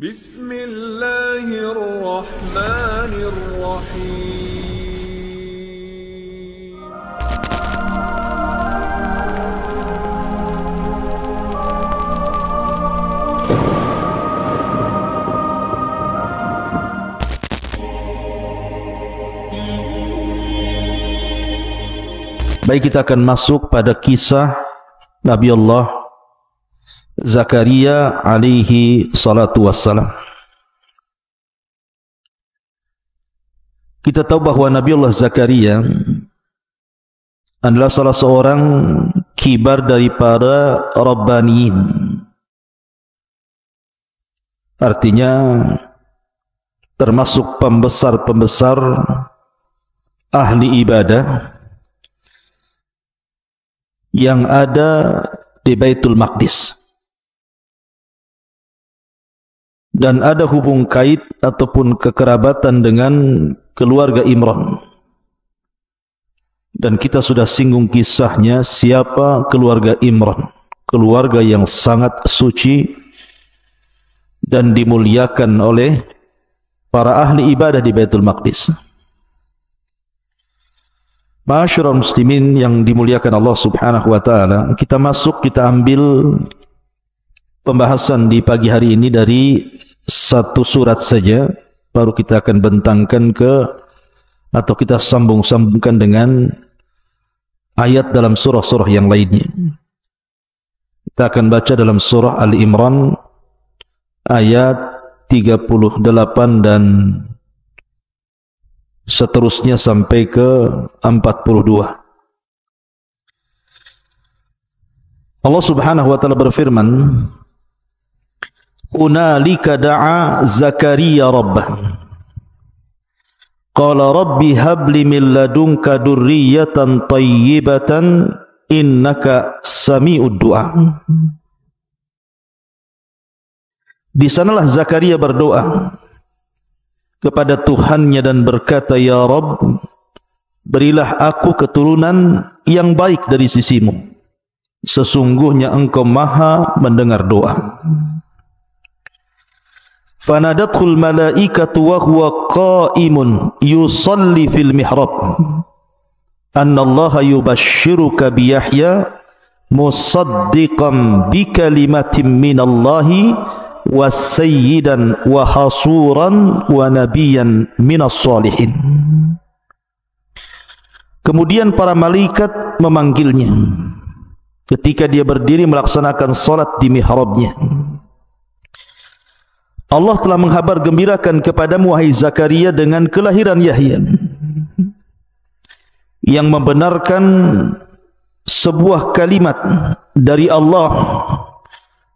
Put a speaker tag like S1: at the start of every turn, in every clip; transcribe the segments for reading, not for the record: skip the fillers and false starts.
S1: Bismillahirrahmanirrahim.
S2: Baik, kita akan masuk pada kisah Nabi Allah Zakaria alaihi salatu wassalam. Kita tahu bahawa Nabi Allah Zakaria adalah salah seorang kibar dari para Rabbaniyin. Artinya termasuk pembesar-pembesar ahli ibadah yang ada di Baitul Maqdis, dan ada hubung kait ataupun kekerabatan dengan keluarga Imran. Dan kita sudah singgung kisahnya, siapa keluarga Imran, keluarga yang sangat suci dan dimuliakan oleh para ahli ibadah di Baitul Maqdis. Ma'asyiral muslimin yang dimuliakan Allah Subhanahu wa taala, kita ambil pembahasan di pagi hari ini dari satu surat saja, baru kita akan bentangkan atau kita sambung-sambungkan dengan ayat dalam surah-surah yang lainnya. Kita akan baca dalam surah Al-Imran ayat 38 dan seterusnya sampai ke 42. Allah Subhanahu wa taala berfirman, "Hunalika da'a Zakaria rabbah. Qala rabbi habli min ladunka dzurriyyatan thayyibatan innaka sami'ud du'a." Di sanalah Zakaria berdoa kepada Tuhannya dan berkata, "Ya Rabb, berilah aku keturunan yang baik dari sisimu. Sesungguhnya Engkau Maha mendengar doa." Fanadathul malaikatu wa huwa qa'imun yusalli fil mihrab, "Anna Allah yubashshiruka bi Yahya musaddiqan bi kalimatin minallahi wasayyidan wa hasuran wa nabiyan minas salihin." Kemudian para malaikat memanggilnya ketika dia berdiri melaksanakan salat di mihrabnya. Allah telah menghabar gembirakan kepadamu wahai Zakaria dengan kelahiran Yahya yang membenarkan sebuah kalimat dari Allah,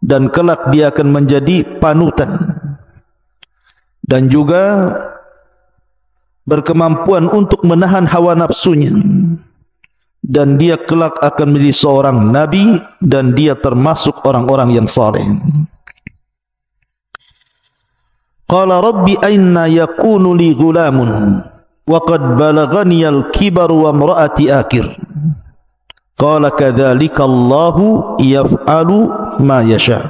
S2: dan kelak dia akan menjadi panutan dan juga berkemampuan untuk menahan hawa nafsunya, dan dia kelak akan menjadi seorang nabi, dan dia termasuk orang-orang yang saleh. Qala rabbi aina yakunu li ghulamun wa qad balaghani al-kibar wa imraati akir. Qala kadzalika Allahu yaf'alu ma yasha.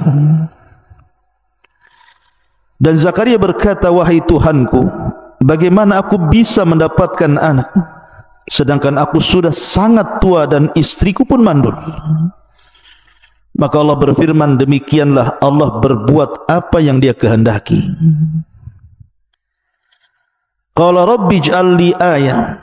S2: Dan Zakaria berkata, "Wahai Tuhanku, bagaimana aku bisa mendapatkan anak sedangkan aku sudah sangat tua dan istriku pun mandul?" Maka Allah berfirman, demikianlah Allah berbuat apa yang Dia kehendaki. Qala rabbi ij'al li ayah.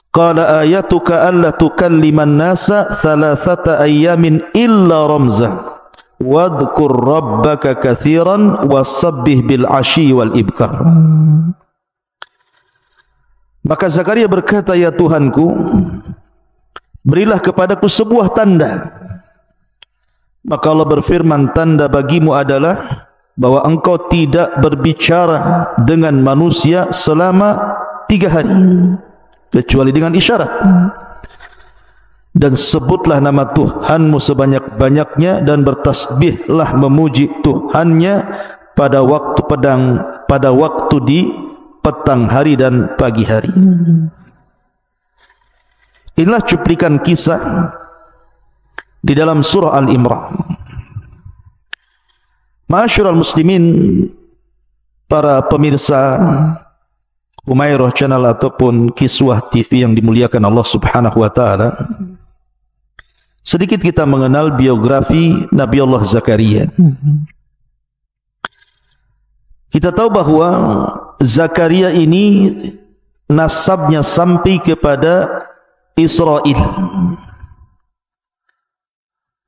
S2: Qala ayatuka alla tukalliman nasa thalathata ayyamin illa ramza wadhkur rabbaka katsiran wasabbih bil ashi wal ibkar. Maka Zakaria berkata, "Ya Tuhanku, berilah kepadaku sebuah tanda." Maka Allah berfirman, tanda bagimu adalah bahwa engkau tidak berbicara dengan manusia selama 3 hari kecuali dengan isyarat, dan sebutlah nama Tuhanmu sebanyak-banyaknya dan bertasbihlah memuji Tuhannya pada waktu di petang hari dan pagi hari. Inilah cuplikan kisah di dalam surah Al-Imran. Ma'asyiral muslimin para pemirsa Humairah Channel ataupun Kiswah TV yang dimuliakan Allah Subhanahu wa taala, sedikit kita mengenal biografi Nabi Allah Zakaria. Kita tahu bahwa Zakaria ini nasabnya sampai kepada Israel,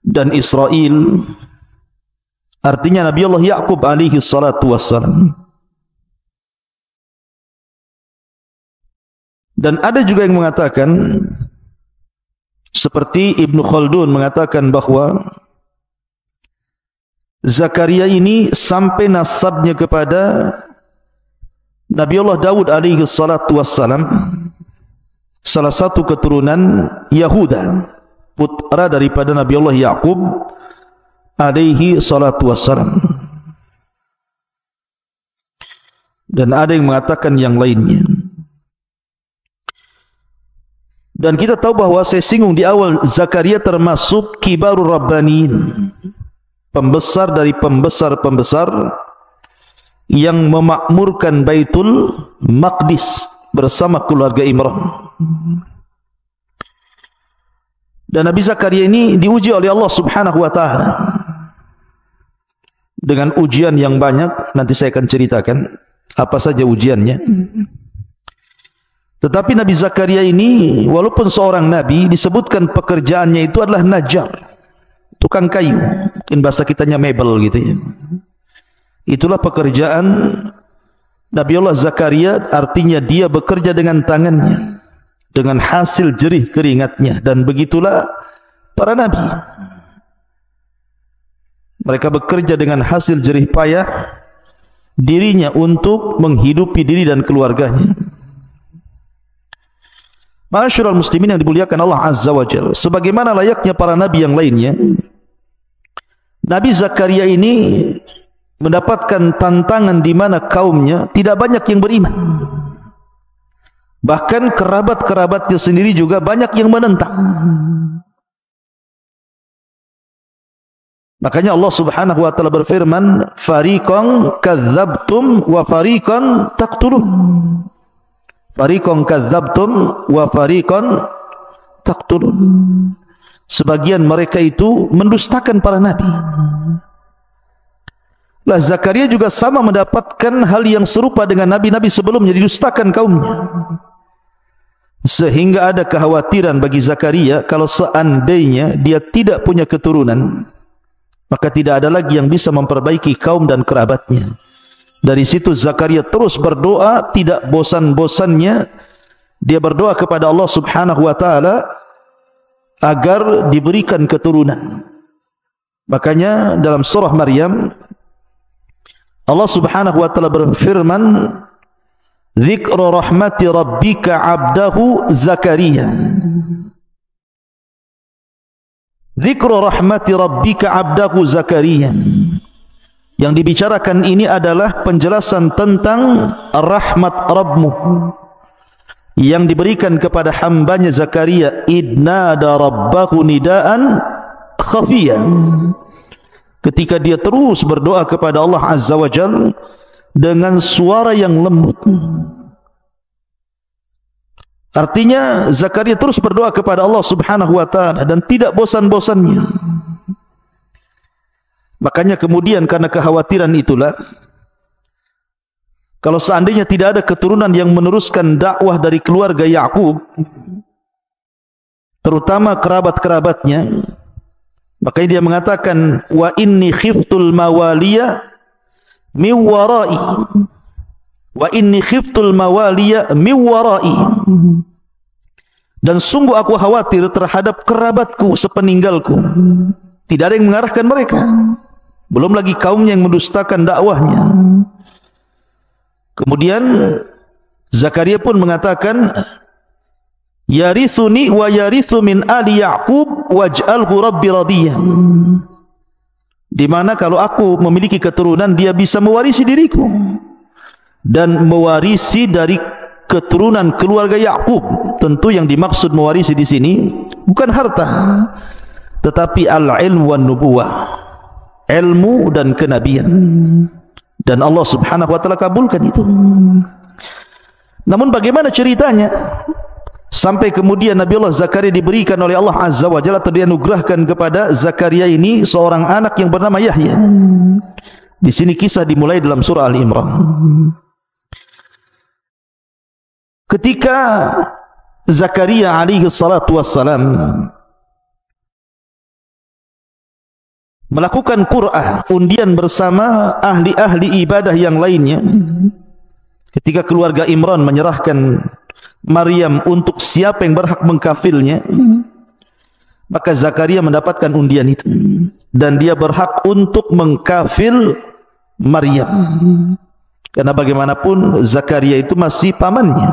S2: dan Israel artinya Nabi Allah Ya'qub alaihi salatu wassalam. Dan ada juga yang mengatakan, seperti Ibnu Khaldun mengatakan bahwa Zakaria ini sampai nasabnya kepada Nabi Allah Daud alaihi salatu wassalam, salah satu keturunan Yahuda, putra daripada Nabi Allah Ya'qub alaihi salatu wassalam. Dan ada yang mengatakan yang lainnya. Dan kita tahu bahwa saya singgung di awal, Zakaria termasuk kibarur rabbaniin, pembesar dari pembesar-pembesar yang memakmurkan Baitul Maqdis bersama keluarga Imran. Dan Nabi Zakaria ini diuji oleh Allah Subhanahu wa taala dengan ujian yang banyak. Nanti saya akan ceritakan apa saja ujiannya. Tetapi Nabi Zakaria ini walaupun seorang nabi, disebutkan pekerjaannya itu adalah najjar, tukang kayu, mungkin bahasa kitanya mebel gitu ya. Itulah pekerjaan Nabi Allah Zakaria, artinya dia bekerja dengan tangannya, dengan hasil jerih keringatnya. Dan begitulah para nabi, mereka bekerja dengan hasil jerih payah dirinya untuk menghidupi diri dan keluarganya. Ma'asyiral muslimin yang dimuliakan Allah Azza wa Jalla, sebagaimana layaknya para nabi yang lainnya, Nabi Zakaria ini mendapatkan tantangan di mana kaumnya tidak banyak yang beriman. Bahkan kerabat-kerabatnya sendiri juga banyak yang menentang. Makanya Allah Subhanahu wa taala berfirman, "Fariqan kadzabtum wa fariqan taqtulun." Fariqan kadzabtum wa fariqan taqtulun. Sebagian mereka itu mendustakan para nabi. Lah Zakaria juga sama mendapatkan hal yang serupa dengan nabi-nabi sebelumnya, didustakan kaumnya. Sehingga ada kekhawatiran bagi Zakaria, kalau seandainya dia tidak punya keturunan, maka tidak ada lagi yang bisa memperbaiki kaum dan kerabatnya. Dari situ Zakaria terus berdoa, tidak bosan-bosannya dia berdoa kepada Allah Subhanahu wa taala agar diberikan keturunan. Makanya dalam surah Maryam Allah Subhanahu wa taala berfirman, "Dzikru rahmati rabbika 'abdahu Zakaria." Dzikru rahmati rabbika 'abdahu Zakaria. Yang dibicarakan ini adalah penjelasan tentang rahmat Rabbmu yang diberikan kepada hambanya Zakaria. Idnada rabbahu nidaan khafiyya. Ketika dia terus berdoa kepada Allah Azza wa Jalla dengan suara yang lembut. Artinya Zakaria terus berdoa kepada Allah Subhanahu wa taala dan tidak bosan-bosannya. Makanya kemudian karena kekhawatiran itulah, kalau seandainya tidak ada keturunan yang meneruskan dakwah dari keluarga Ya'qub, terutama kerabat-kerabatnya, makanya dia mengatakan, "Wa inni khiftul mawaliya min wara'i." Wa inni khiftul mawaliya min wara'i. Dan sungguh aku khawatir terhadap kerabatku sepeninggalku. Tidak ada yang mengarahkan mereka. Belum lagi kaumnya yang mendustakan dakwahnya. Kemudian Zakaria pun mengatakan, "Yarithuni wa yarithu min ali Ya'qub waj'alhu rabbi radiyah." Di mana kalau aku memiliki keturunan, dia bisa mewarisi diriku dan mewarisi dari keturunan keluarga Ya'qub. Tentu yang dimaksud mewarisi di sini bukan harta, tetapi al-ilm wan nubuwah, ilmu dan kenabian. dan Allah Subhanahu wa taala kabulkan itu. Namun bagaimana ceritanya sampai kemudian Nabi Allah Zakaria diberikan oleh Allah Azza wa Jalla, atau dianugerahkan kepada Zakaria ini seorang anak yang bernama Yahya. Di sini kisah dimulai dalam surah Al-Imran. Ketika Zakaria alaihi salatu wassalam melakukan qur'ah, undian bersama ahli-ahli ibadah yang lainnya, ketika keluarga Imran menyerahkan Maryam untuk siapa yang berhak mengkafilnya, maka Zakaria mendapatkan undian itu dan dia berhak untuk mengkafil Maryam. Karena bagaimanapun Zakaria itu masih pamannya,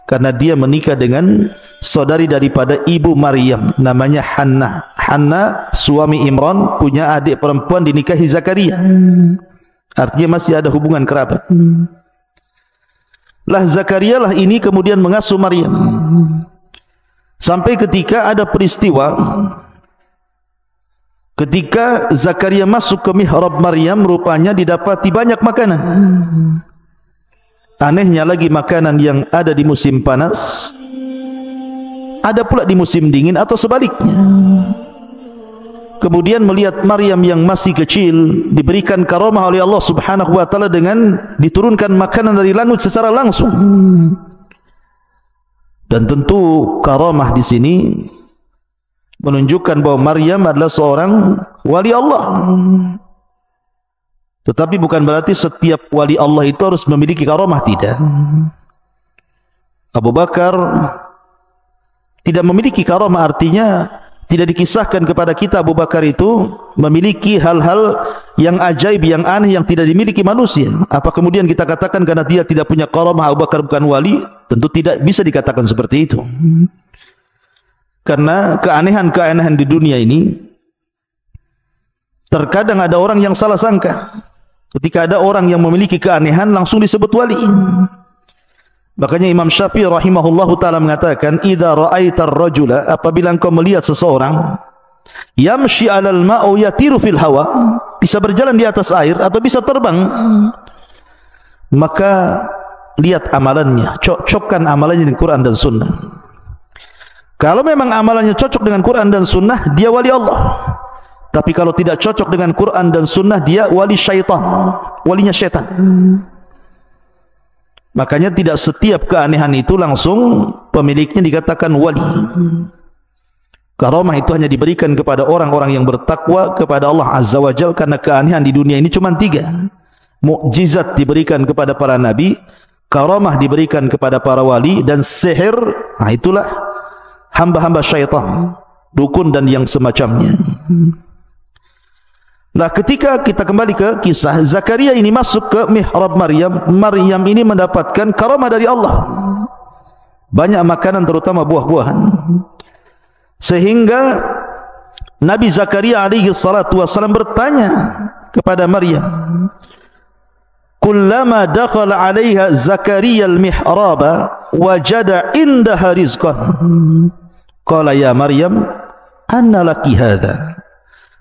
S2: karena dia menikah dengan saudari daripada ibu Maryam, namanya Hannah. Hannah suami Imran punya adik perempuan dinikahi Zakaria, artinya masih ada hubungan kerabat. Lah Zakaria lah ini kemudian mengasuh Maryam, sampai ketika ada peristiwa ketika Zakaria masuk ke mihrab Maryam, rupanya didapati banyak makanan. Anehnya lagi, makanan yang ada di musim panas ada pula di musim dingin atau sebaliknya. Kemudian melihat Maryam yang masih kecil diberikan karamah oleh Allah Subhanahu wa taala dengan diturunkan makanan dari langit secara langsung. Dan tentu karamah di sini menunjukkan bahwa Maryam adalah seorang wali Allah. Tetapi bukan berarti setiap wali Allah itu harus memiliki karamah, tidak. Abu Bakar tidak memiliki karamah, artinya tidak dikisahkan kepada kita Abu Bakar itu memiliki hal-hal yang ajaib, yang aneh, yang tidak dimiliki manusia. Apa kemudian kita katakan karena dia tidak punya karamah Abu Bakar bukan wali? Tentu tidak bisa dikatakan seperti itu. Karena keanehan-keanehan di dunia ini terkadang ada orang yang salah sangka. Ketika ada orang yang memiliki keanehan langsung disebut wali. Makanya Imam Syafi'i rahimahullahu taala mengatakan, "Idza ra'aitar rajula," apabila engkau melihat seseorang yamshi 'alal ma'u yatiru fil hawa, bisa berjalan di atas air atau bisa terbang, maka lihat amalannya, cocokkan amalannya dengan Quran dan Sunnah. Kalau memang amalannya cocok dengan Quran dan Sunnah, dia wali Allah. Tapi kalau tidak cocok dengan Quran dan Sunnah, dia wali syaitan, walinya syaitan. Makanya tidak setiap keanehan itu langsung pemiliknya dikatakan wali. Karamah itu hanya diberikan kepada orang-orang yang bertakwa kepada Allah Azza wa Jalla, karena keanehan di dunia ini cuma 3. Mukjizat diberikan kepada para nabi, karamah diberikan kepada para wali, dan sihir, nah itulah hamba-hamba syaitan, dukun dan yang semacamnya. Nah, ketika kita kembali ke kisah Zakaria ini masuk ke mihrab Maryam, Maryam ini mendapatkan karamah dari Allah, banyak makanan terutama buah-buahan, sehingga Nabi Zakaria alaihi salatu wassalam bertanya kepada Maryam, kullama dakhala 'alaiha Zakaria al-mihraba wajada indaha rizqan qala ya Maryam anna laki hadha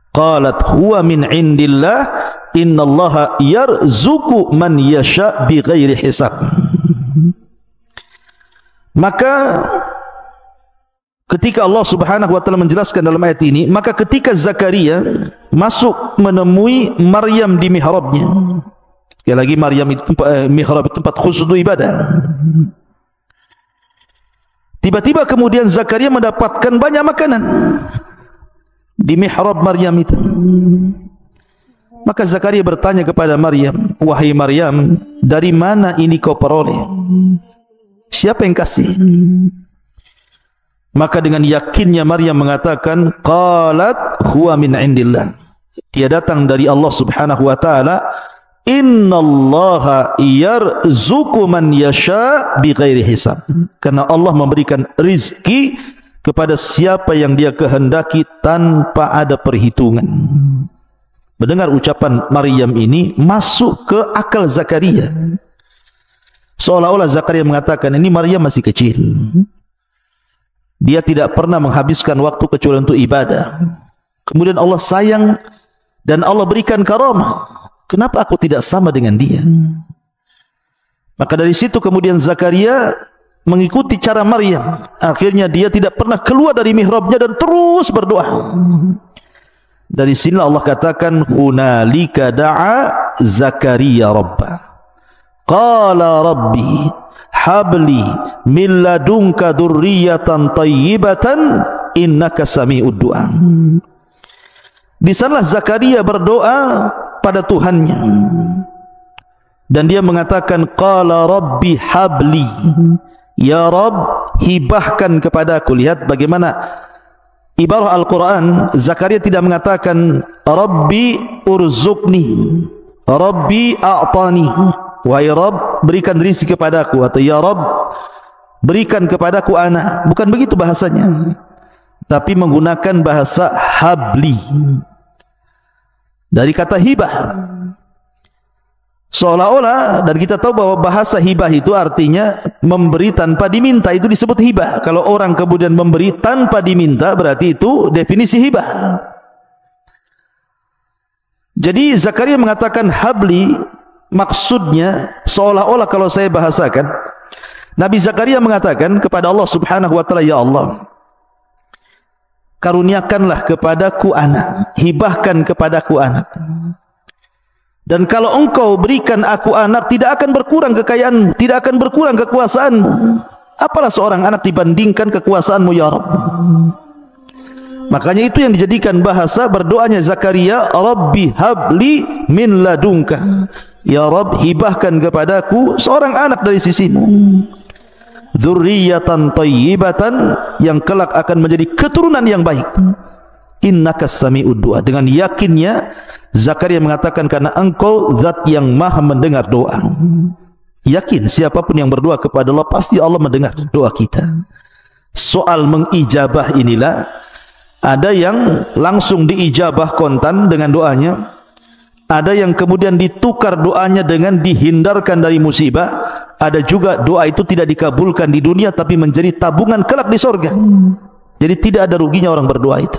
S2: qalat huwa min indillah innallaha yarzuqu man yasha bighairi hisab. Maka ketika Allah Subhanahu wa taala menjelaskan dalam ayat ini, maka ketika Zakaria masuk menemui Maryam di mihrabnya, sekali lagi Maryam itu mihrab itu tempat khusus untuk ibadah. Tiba-tiba kemudian Zakaria mendapatkan banyak makanan di mihrab Maryam itu. Maka Zakaria bertanya kepada Maryam, wahai Maryam, dari mana ini kau peroleh? Siapa yang kasih? Maka dengan yakinnya Maryam mengatakan, qalat huwa min indillah, dia datang dari Allah Subhanahu wa taala. Innallaha yarzuqu man yasha bighairi hisab, karena Allah memberikan rizki kepada siapa yang dia kehendaki tanpa ada perhitungan. Mendengar ucapan Maryam ini masuk ke akal Zakaria, seolah-olah Zakaria mengatakan, ini Maryam masih kecil, dia tidak pernah menghabiskan waktu kecuali untuk ibadah. Kemudian Allah sayang dan Allah berikan karamah, Kenapa aku tidak sama dengan dia? Maka dari situ kemudian Zakaria mengikuti cara Maryam. Akhirnya dia tidak pernah keluar dari mihrabnya dan terus berdoa. Dari sini Allah katakan hunalika da'a Zakaria rabbah. Qala rabbi habli min ladunka dzurriyyatan thayyibatan innaka sami'ud du'a. Di sanalah Zakaria berdoa pada Tuhannya dan dia mengatakan qala rabbi habli, ya Rabb hibahkan kepadaku. Lihat bagaimana ibarah Al-Quran. Zakaria tidak mengatakan rabbi urzuqni, rabbi a'tani, wahai Rabb berikan rezeki kepadaku, atau ya Rabb berikan kepadaku anak. Bukan begitu bahasanya, tapi menggunakan bahasa habli dari kata hibah. Seolah-olah, dan kita tahu bahwa bahasa hibah itu artinya memberi tanpa diminta, itu disebut hibah. Kalau orang kemudian memberi tanpa diminta, berarti itu definisi hibah. Jadi Zakaria mengatakan habli, maksudnya seolah-olah kalau saya bahasakan, Nabi Zakaria mengatakan kepada Allah Subhanahu wa taala, ya Allah, karuniakanlah kepadaku anak, hibahkan kepadaku anak. Dan kalau engkau berikan aku anak, tidak akan berkurang kekayaan, tidak akan berkurang kekuasaanmu. Apalah seorang anak dibandingkan kekuasaanmu ya Rabb. Makanya itu yang dijadikan bahasa berdoanya Zakaria, Rabbi habli min ladunka, ya Rabb hibahkan kepadaku seorang anak dari sisimu, dzurriyyatan thayyibatan, yang kelak akan menjadi keturunan yang baik. Innaka sami'ud du'a. Dengan yakinnya Zakaria mengatakan, karena engkau zat yang maha mendengar doa. Yakin siapapun yang berdoa kepada Allah, pasti Allah mendengar doa kita. Soal mengijabah inilah, ada yang langsung diijabah kontan dengan doanya, ada yang kemudian ditukar doanya dengan dihindarkan dari musibah, ada juga doa itu tidak dikabulkan di dunia tapi menjadi tabungan kelak di surga. Jadi tidak ada ruginya orang berdoa itu.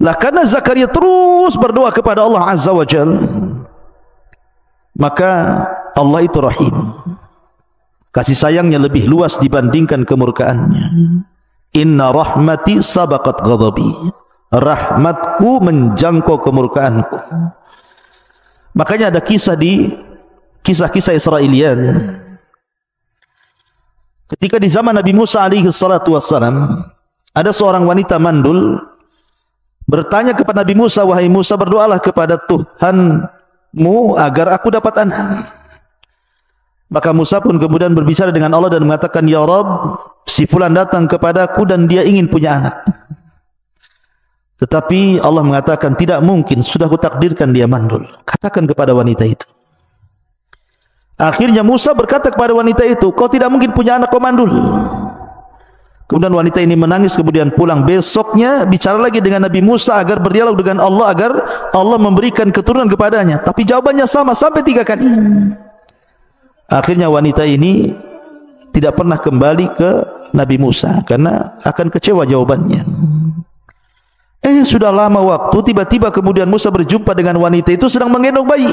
S2: Lah karena Zakaria terus berdoa kepada Allah Azza wa Jalla, maka Allah itu rahim. Kasih sayangnya lebih luas dibandingkan kemurkaannya. Inna rahmati sabaqat ghadabi. Rahmatku menjangkau kemurkaanku. Makanya ada kisah di kisah-kisah Israelian. Ketika di zaman Nabi Musa alaihi salatu wassalam, ada seorang wanita mandul bertanya kepada Nabi Musa, wahai Musa, berdoalah kepada Tuhanmu agar aku dapat anak. Maka Musa pun kemudian berbicara dengan Allah dan mengatakan, ya Rabb, si fulan datang kepadaku dan dia ingin punya anak. Tetapi Allah mengatakan, tidak mungkin, sudah kutakdirkan dia mandul. Katakan kepada wanita itu. Akhirnya Musa berkata kepada wanita itu, kau tidak mungkin punya anak, kau mandul. Kemudian wanita ini menangis, kemudian pulang. Besoknya bicara lagi dengan Nabi Musa agar berdialog dengan Allah, agar Allah memberikan keturunan kepadanya. Tapi jawabannya sama sampai 3 kali. Akhirnya wanita ini tidak pernah kembali ke Nabi Musa karena akan kecewa jawabannya. Sudah lama waktu, tiba-tiba kemudian Musa berjumpa dengan wanita itu sedang menggendong bayi.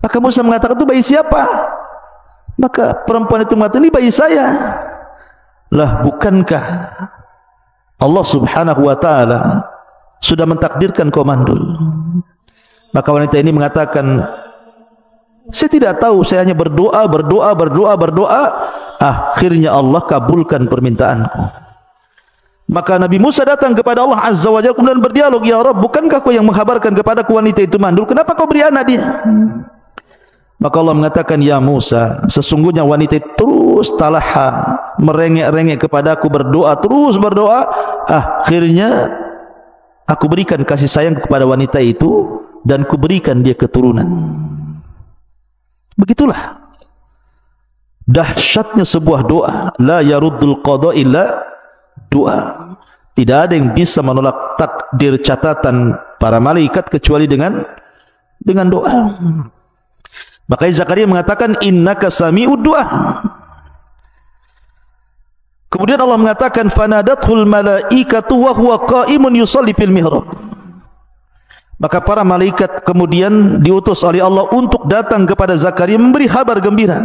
S2: Maka Musa mengatakan, itu bayi siapa? Maka perempuan itu mengatakan, ini bayi saya. Lah, bukankah Allah Subhanahu wa taala sudah mentakdirkan kau mandul? Maka wanita ini mengatakan, saya tidak tahu, saya hanya berdoa. Akhirnya Allah kabulkan permintaanku. Maka Nabi Musa datang kepada Allah Azza wa Jalla kemudian berdialog, ya Rabb, bukankah kau yang menghabarkan kepadaku wanita itu mandul? Kenapa kau beri anak dia? Maka Allah mengatakan, ya Musa, sesungguhnya wanita itu terus talaha, merengek-rengek kepadaku, berdoa, terus berdoa. Akhirnya aku berikan kasih sayang kepada wanita itu dan kuberikan dia keturunan. Begitulah dahsyatnya sebuah doa. La yaruddul qada illa doa. Tidak ada yang bisa menolak takdir catatan para malaikat kecuali dengan doa. Makanya Zakaria mengatakan, innaka sami'ud du'a. Kemudian Allah mengatakan, fanadathul malaikatu wa huwa qa'imun yusalli fil mihrab. Maka para malaikat kemudian diutus oleh Allah untuk datang kepada Zakaria memberi kabar gembira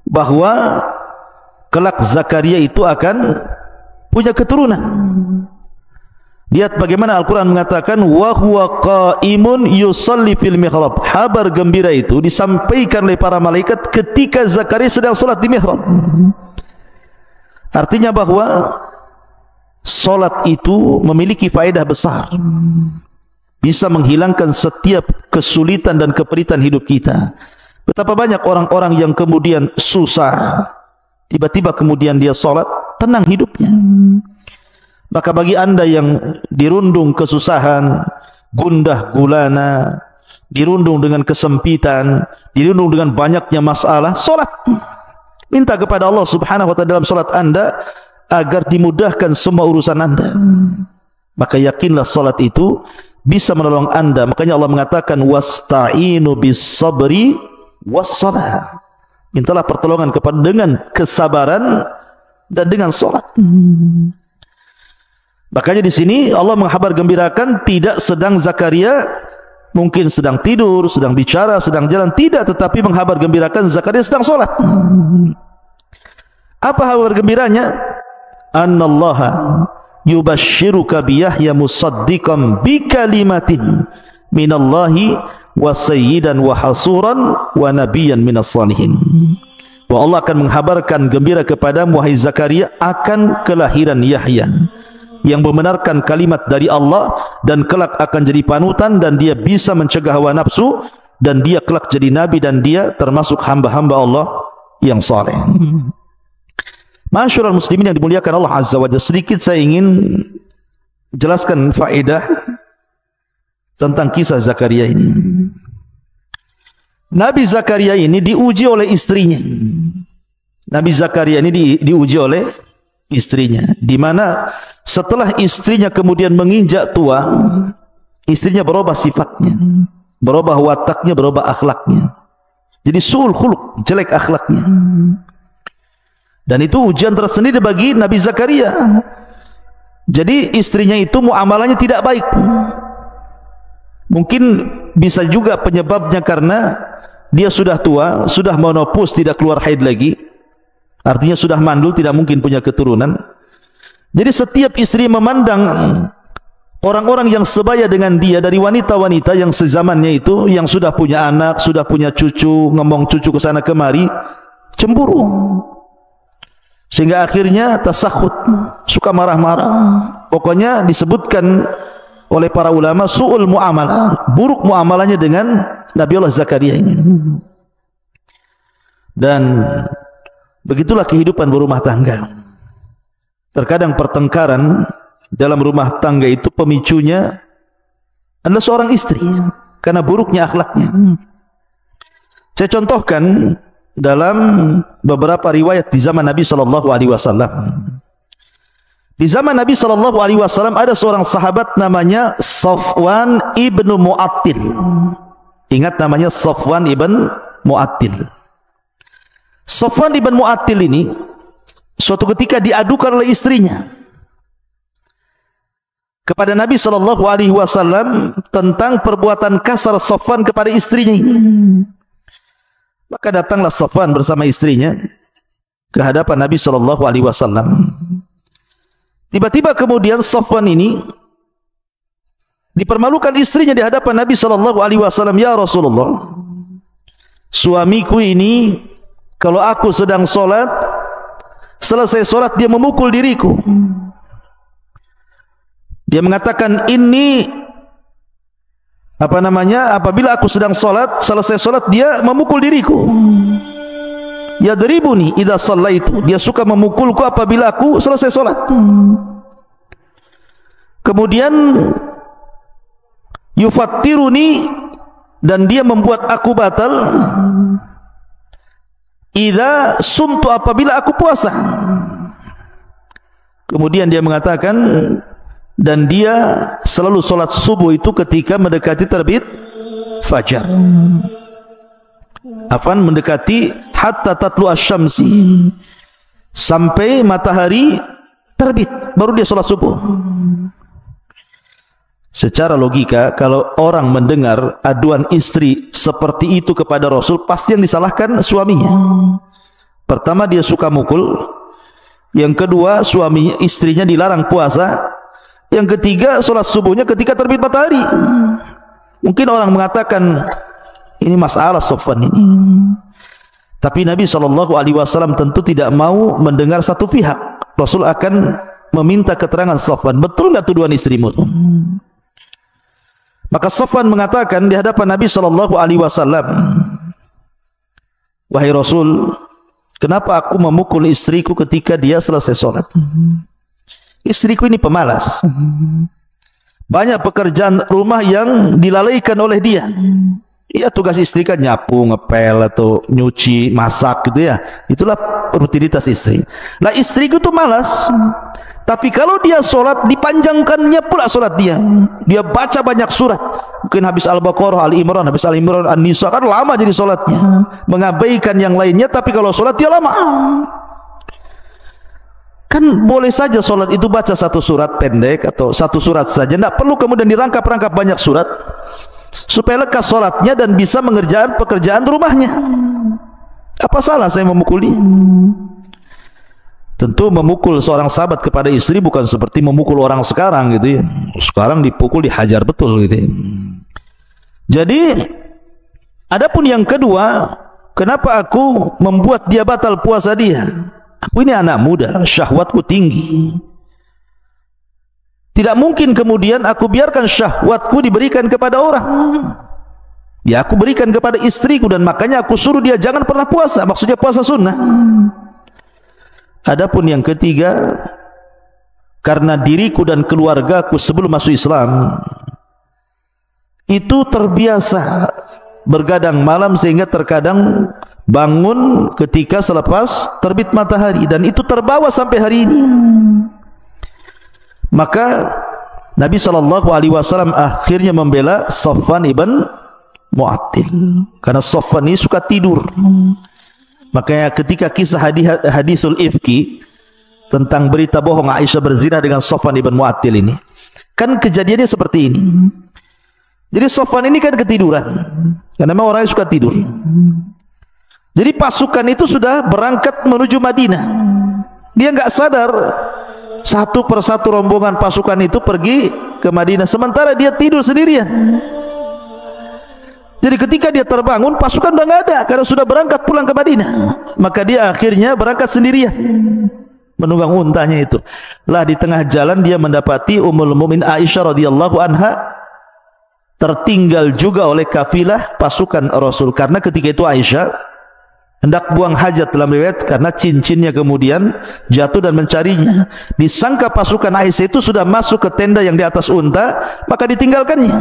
S2: bahwa kelak Zakaria itu akan punya keturunan. Lihat bagaimana Al-Quran mengatakan wa huwa qaimun yusalli fil mihrab. Kabar gembira itu disampaikan oleh para malaikat ketika Zakaria sedang salat di mihrab. Artinya bahwa salat itu memiliki faedah besar, bisa menghilangkan setiap kesulitan dan keperitan hidup kita. Betapa banyak orang-orang yang kemudian susah, tiba-tiba kemudian dia salat, tenang hidupnya. Maka bagi anda yang dirundung kesusahan, gundah gulana, dirundung dengan kesempitan, dirundung dengan banyaknya masalah, salat. Minta kepada Allah Subhanahu wa ta'ala dalam salat anda agar dimudahkan semua urusan anda. Maka yakinlah salat itu bisa menolong anda. Makanya Allah mengatakan wasta'inu bis sabri was salah. Mintalah pertolongan kepada dengan kesabaran dan dengan salat. Makanya di sini Allah menghabar gembirakan tidak sedang Zakaria mungkin sedang tidur, sedang bicara, sedang jalan, tidak, tetapi menghabar gembirakan Zakaria sedang salat. Apa kabar gembiranya? Annallaha yubashshiruka bi Yahya musaddiqan bi kalimatin minallahi wa sayyidan wa hasuran wa nabiyyan minas salihin. Bahwa Allah akan menghabarkan gembira kepada wahai Zakaria akan kelahiran Yahya yang membenarkan kalimat dari Allah dan kelak akan jadi panutan, dan dia bisa mencegah hawa nafsu, dan dia kelak jadi nabi, dan dia termasuk hamba-hamba Allah yang saleh. Masyarul muslimin yang dimuliakan Allah Azza wa Jalla, sedikit saya ingin jelaskan faedah tentang kisah Zakaria ini. Nabi Zakaria ini diuji oleh istrinya. Nabi Zakaria ini diuji oleh istrinya, di mana setelah istrinya kemudian menginjak tua, istrinya berubah sifatnya, berubah wataknya, berubah akhlaknya. Jadi su'ul khuluq, jelek akhlaknya. Dan itu ujian tersendiri bagi Nabi Zakaria. Jadi istrinya itu muamalahnya tidak baik. Mungkin bisa juga penyebabnya karena dia sudah tua, sudah menopause, tidak keluar haid lagi. Artinya sudah mandul, tidak mungkin punya keturunan. Jadi setiap istri memandang orang-orang yang sebaya dengan dia dari wanita-wanita yang sezamannya itu, yang sudah punya anak, sudah punya cucu, ngomong cucu ke sana kemari, cemburu. Sehingga akhirnya tasakhut, suka marah-marah. Pokoknya disebutkan oleh para ulama su'ul muamalah, buruk muamalahnya dengan Nabiullah Zakaria ini. Dan begitulah kehidupan berumah tangga. Terkadang pertengkaran dalam rumah tangga itu pemicunya adalah seorang istri karena buruknya akhlaknya. Saya contohkan dalam beberapa riwayat di zaman Nabi sallallahu alaihi wasallam. Di zaman Nabi sallallahu alaihi wasallam ada seorang sahabat namanya Safwan ibnu Mu'attil. Ingat namanya Safwan ibn Mu'attil. Safwan ibn Mu'attil ini suatu ketika diadukan oleh istrinya kepada Nabi sallallahu alaihi wasallam tentang perbuatan kasar Safwan kepada istrinya ini. Maka datanglah Safwan bersama istrinya ke hadapan Nabi sallallahu alaihi wasallam. Tiba-tiba kemudian Safwan ini dipermalukan istrinya di hadapan Nabi sallallahu alaihi wasallam. Ya Rasulullah, suamiku ini kalau aku sedang salat, selesai salat dia memukul diriku. Dia mengatakan ini apabila aku sedang salat, selesai salat dia memukul diriku. Yadribuni idza shallaitu, dia suka memukulku apabila aku selesai salat. Kemudian yufattiruni, dan dia membuat aku batal idza sumtu, apabila aku puasa. Kemudian dia mengatakan, dan dia selalu solat subuh itu ketika mendekati terbit fajar. Afan, mendekati hatta tatlu asyamsi, sampai matahari terbit baru dia solat subuh. Secara logika, kalau orang mendengar aduan istri seperti itu kepada Rasul, pasti yang disalahkan suaminya. Pertama, dia suka mukul. Yang kedua, istrinya dilarang puasa. Yang ketiga, sholat subuhnya ketika terbit matahari. Mungkin orang mengatakan ini masalah Safwan ini. Tapi Nabi SAW tentu tidak mau mendengar satu pihak. Rasul akan meminta keterangan Safwan, betul nggak tuduhan istrimu? Maka Safwan mengatakan di hadapan Nabi SAW, wahai Rasul, kenapa aku memukul istriku ketika dia selesai sholat? Istriku ini pemalas. Banyak pekerjaan rumah yang dilalaikan oleh dia. Ya, tugas istri kan nyapu, ngepel, atau nyuci, masak gitu ya. Itulah rutinitas istri. Lah istriku tuh malas. Tapi kalau dia sholat, dipanjangkannya pula sholat dia. Dia baca banyak surat. Mungkin habis Al-Baqarah, Al-Imran, habis Al-Imran, An-Nisa, kan lama jadi sholatnya. Mengabaikan yang lainnya, tapi kalau sholat dia lama. Kan boleh saja sholat itu baca satu surat pendek atau satu surat saja. Tidak perlu kemudian dirangkap-rangkap banyak surat. Supaya lekas sholatnya dan bisa mengerjakan pekerjaan rumahnya. Apa salah saya memukul dia? Tentu memukul seorang sahabat kepada istri bukan seperti memukul orang sekarang gitu ya. Sekarang dipukul, dihajar betul gitu ya. Jadi adapun yang kedua, kenapa aku membuat dia batal puasa dia? Aku ini anak muda, syahwatku tinggi. Tidak mungkin kemudian aku biarkan syahwatku diberikan kepada orang. Ya, aku berikan kepada istriku, dan makanya aku suruh dia jangan pernah puasa. Maksudnya puasa sunnah. Adapun yang ketiga, karena diriku dan keluargaku sebelum masuk Islam itu terbiasa bergadang malam, sehingga terkadang bangun ketika selepas terbit matahari, dan itu terbawa sampai hari ini. Maka Nabi SAW akhirnya membela Safwan ibn Mu'attil, karena Safwan ini suka tidur. Makanya ketika kisah hadisul ifki tentang berita bohong Aisyah berzina dengan Safwan ibn Mu'attil ini, kan kejadiannya seperti ini. Jadi Safwan ini kan ketiduran, karena memang orangnya suka tidur. Jadi pasukan itu sudah berangkat menuju Madinah. Dia nggak sadar satu persatu rombongan pasukan itu pergi ke Madinah, sementara dia tidur sendirian. Jadi ketika dia terbangun, pasukan udah nggak ada karena sudah berangkat pulang ke Madinah. Maka dia akhirnya berangkat sendirian, menunggang untanya itu. Lah di tengah jalan dia mendapati Ummul Mukminin Aisyah radhiyallahu anha tertinggal juga oleh kafilah pasukan Rasul, karena ketika itu Aisyah hendak buang hajat dalam riwayat, karena cincinnya kemudian jatuh dan mencarinya. Disangka pasukan Aisyah itu sudah masuk ke tenda yang di atas unta, maka ditinggalkannya.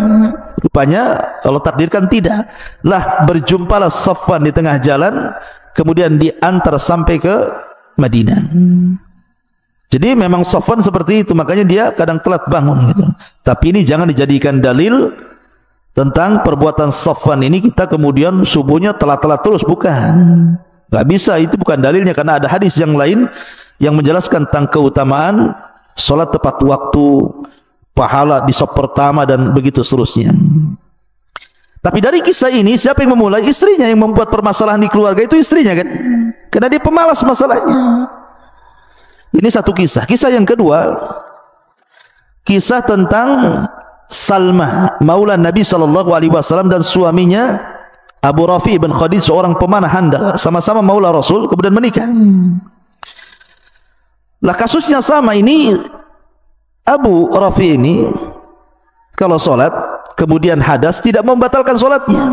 S2: Rupanya Allah takdirkan tidak. Lah berjumpalah Safwan di tengah jalan, kemudian diantar sampai ke Madinah. Jadi memang Safwan seperti itu, makanya dia kadang telat bangun gitu. Tapi ini jangan dijadikan dalil tentang perbuatan Safwan ini kita kemudian subuhnya telat-telat terus, bukan. Gak bisa, itu bukan dalilnya, karena ada hadis yang lain yang menjelaskan tentang keutamaan sholat tepat waktu, pahala di saf pertama, dan begitu seterusnya. Tapi dari kisah ini siapa yang memulai? Istrinya yang membuat permasalahan di keluarga itu, istrinya kan, karena dia pemalas masalahnya. Ini satu kisah. Kisah yang kedua, kisah tentang Salmah maula Nabi SAW dan suaminya Abu Rafi bin Khadij, seorang pemanah handal, sama-sama maula Rasul, kemudian menikah. Lah kasusnya sama ini. Abu Rafi ini kalau sholat kemudian hadas, tidak membatalkan sholatnya.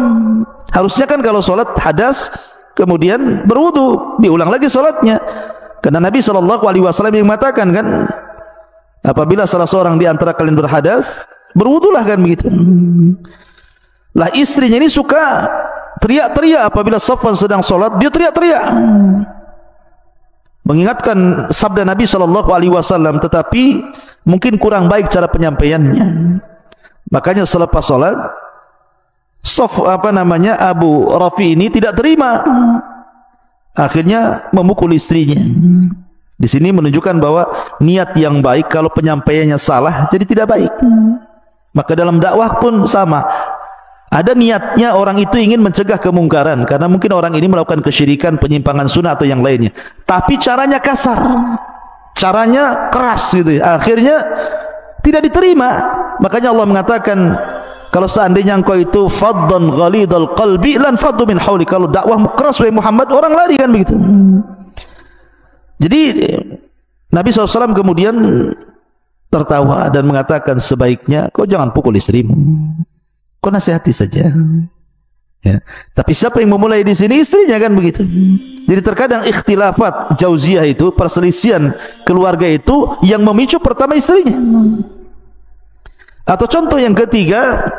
S2: Harusnya kan kalau sholat hadas kemudian berwudu, diulang lagi sholatnya, karena Nabi SAW yang mengatakan kan, apabila salah seorang di antara kalian berhadas, berwudulah, kan begitu. Lah istrinya ini suka teriak-teriak apabila Safwan sedang sholat, dia teriak-teriak mengingatkan sabda Nabi SAW, tetapi mungkin kurang baik cara penyampaiannya. Makanya selepas sholat, Abu Rafi ini tidak terima, akhirnya memukul istrinya. Di sini menunjukkan bahwa niat yang baik kalau penyampaiannya salah jadi tidak baik. Maka dalam dakwah pun sama. Ada niatnya orang itu ingin mencegah kemungkaran karena mungkin orang ini melakukan kesyirikan, penyimpangan sunnah atau yang lainnya. Tapi caranya kasar, caranya keras gitu. Akhirnya tidak diterima. Makanya Allah mengatakan, kalau seandainya engkau itu faddan ghalidhal qalbi lan faddu min hawli, kalau dakwahmu keras wahai Muhammad, orang lari kan begitu. Jadi Nabi SAW kemudian tertawa dan mengatakan, sebaiknya kau jangan pukul istrimu, kau nasihati saja. Ya. Tapi siapa yang memulai di sini? Istrinya kan begitu. Jadi terkadang ikhtilafat jauziyah itu, perselisihan keluarga itu yang memicu pertama istrinya. Atau contoh yang ketiga,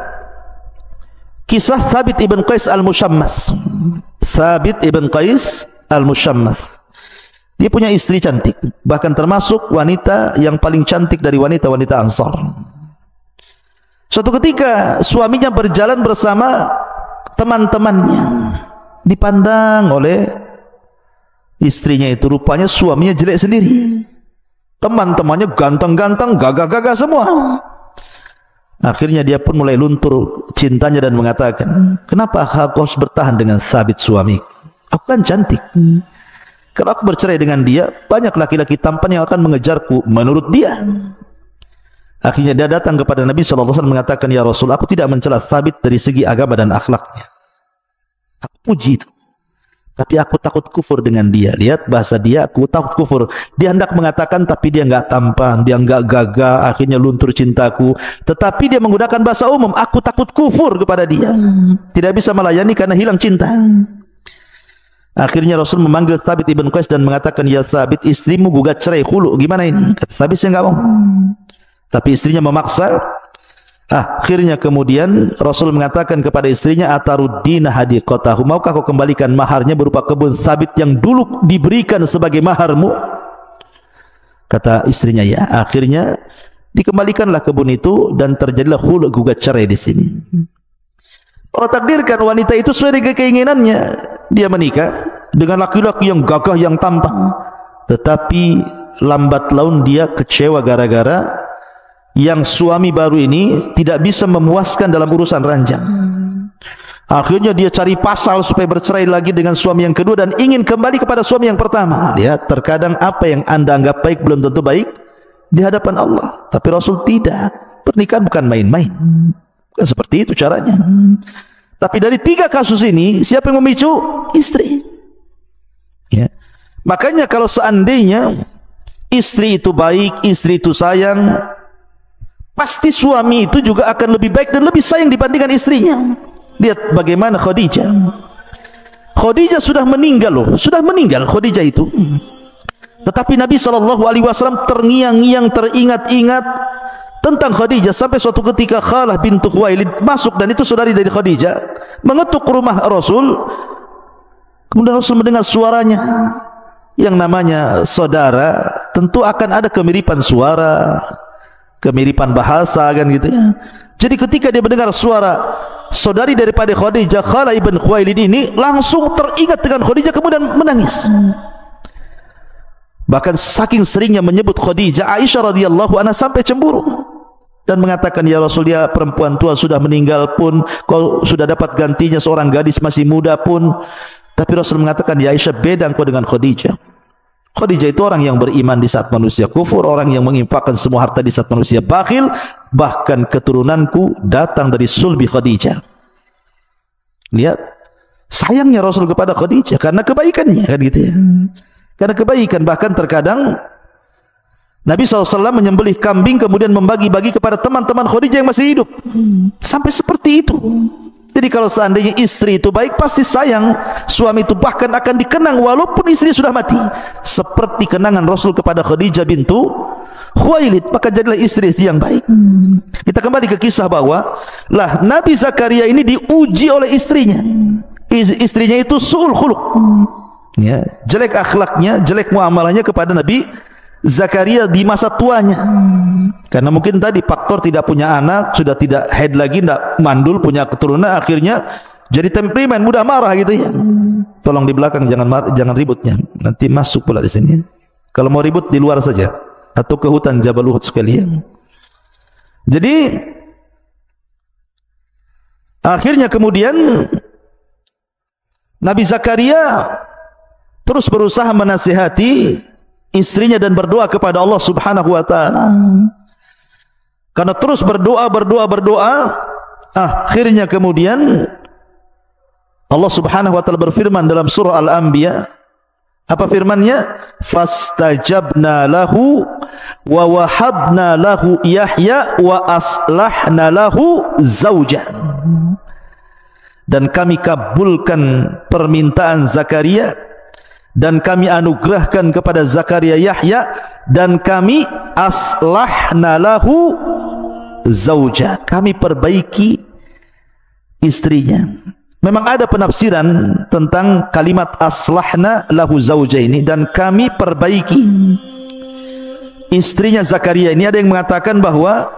S2: kisah Thabit ibn Qais al-Mushammas. Thabit ibn Qais al-Mushammas. Dia punya istri cantik, bahkan termasuk wanita yang paling cantik dari wanita-wanita Ansar. Suatu ketika suaminya berjalan bersama teman-temannya, dipandang oleh istrinya itu, rupanya suaminya jelek sendiri, teman-temannya ganteng-ganteng, gagah-gagah semua. Akhirnya dia pun mulai luntur cintanya dan mengatakan, kenapa aku harus bertahan dengan Thabit suami? Aku kan cantik. Kalau aku bercerai dengan dia, banyak laki-laki tampan yang akan mengejarku menurut dia. Akhirnya dia datang kepada Nabi SAW mengatakan, ya Rasul, aku tidak mencela Thabit dari segi agama dan akhlaknya. Aku puji itu. Tapi aku takut kufur dengan dia. Lihat bahasa dia, aku takut kufur. Dia hendak mengatakan, tapi dia enggak tampan, dia enggak gagah, akhirnya luntur cintaku. Tetapi dia menggunakan bahasa umum, aku takut kufur kepada dia. Tidak bisa melayani karena hilang cinta. Akhirnya Rasul memanggil Thabit ibn Qais dan mengatakan, ya Thabit, istrimu gugat cerai khulu, gimana ini? Kata Thabit, saya enggak mau. Tapi istrinya memaksa. Akhirnya kemudian Rasul mengatakan kepada istrinya, ataruddina hadiqatahu, maukah kau kembalikan maharnya berupa kebun Thabit yang dulu diberikan sebagai maharmu? Kata istrinya, ya. Akhirnya dikembalikanlah kebun itu dan terjadilah khulu, gugat cerai di sini. Allah takdirkan wanita itu sesuai dengan keinginannya, dia menikah dengan laki-laki yang gagah, yang tampan. Tetapi lambat laun dia kecewa gara-gara yang suami baru ini tidak bisa memuaskan dalam urusan ranjang. Akhirnya dia cari pasal supaya bercerai lagi dengan suami yang kedua dan ingin kembali kepada suami yang pertama. Lihat, terkadang apa yang anda anggap baik belum tentu baik di hadapan Allah. Tapi Rasul tidak. Pernikahan bukan main-main. Bukan seperti itu caranya. Tapi dari 3 kasus ini, siapa yang memicu? Istri. Ya. Makanya kalau seandainya istri itu baik, istri itu sayang, pasti suami itu juga akan lebih baik dan lebih sayang dibandingkan istrinya. Lihat bagaimana Khadijah. Khadijah sudah meninggal loh, sudah meninggal Khadijah itu. Tetapi Nabi SAW terngiang-ngiang, teringat-ingat tentang Khadijah sampai suatu ketika Khalah bintu Khuwailid masuk, dan itu saudari dari Khadijah, mengetuk rumah Rasul. Kemudian Rasul mendengar suaranya. Yang namanya saudara tentu akan ada kemiripan suara, kemiripan bahasa kan gitu ya. Jadi ketika dia mendengar suara saudari daripada Khadijah, Khalah ibn Khuwailid ini, langsung teringat dengan Khadijah kemudian menangis. Bahkan saking seringnya menyebut Khadijah, Aisyah radhiyallahu anha sampai cemburu dan mengatakan, ya Rasul, dia perempuan tua sudah meninggal pun kau sudah dapat gantinya seorang gadis masih muda pun. Tapi Rasul mengatakan, ya Aisyah, beda engkau dengan Khadijah. Khadijah itu orang yang beriman di saat manusia kufur, orang yang menginfakkan semua harta di saat manusia bakhil. Bahkan keturunanku datang dari sulbi Khadijah. Lihat sayangnya Rasul kepada Khadijah karena kebaikannya kan gitu ya. Karena kebaikan, bahkan terkadang Nabi SAW menyembelih kambing kemudian membagi-bagi kepada teman-teman Khadijah yang masih hidup. Sampai seperti itu. Jadi kalau seandainya istri itu baik, pasti sayang suami itu, bahkan akan dikenang walaupun istri sudah mati. Seperti kenangan Rasul kepada Khadijah bintu Khuwailid, maka jadilah istri-istri yang baik. Kita kembali ke kisah bahwa lah Nabi Zakaria ini diuji oleh istrinya. Istrinya itu su'ul khuluq. Ya, jelek akhlaknya, jelek muamalahnya kepada Nabi Zakaria di masa tuanya. Karena mungkin tadi faktor tidak punya anak, sudah tidak haid lagi, tidak mandul, punya keturunan, akhirnya jadi temperamen, mudah marah gitu ya. Tolong di belakang jangan ributnya, nanti masuk pula di sini. Kalau mau ribut di luar saja atau ke hutan Jabal Uhud sekalian. Jadi Akhirnya kemudian Nabi Zakaria terus berusaha menasihati istrinya dan berdoa kepada Allah Subhanahu wa taala. Karena terus berdoa, akhirnya kemudian Allah Subhanahu wa taala berfirman dalam surah Al-Anbiya. Apa firman-Nya? Fastajabna lahu wa wahabna lahu Yahya wa aslahna lahu zaujah. Dan kami kabulkan permintaan Zakaria, dan kami anugerahkan kepada Zakaria Yahya, dan kami aslahna lahu zauja, kami perbaiki istrinya. Memang ada penafsiran tentang kalimat aslahna lahu zauja ini, dan kami perbaiki istrinya Zakaria ini. Ada yang mengatakan bahwa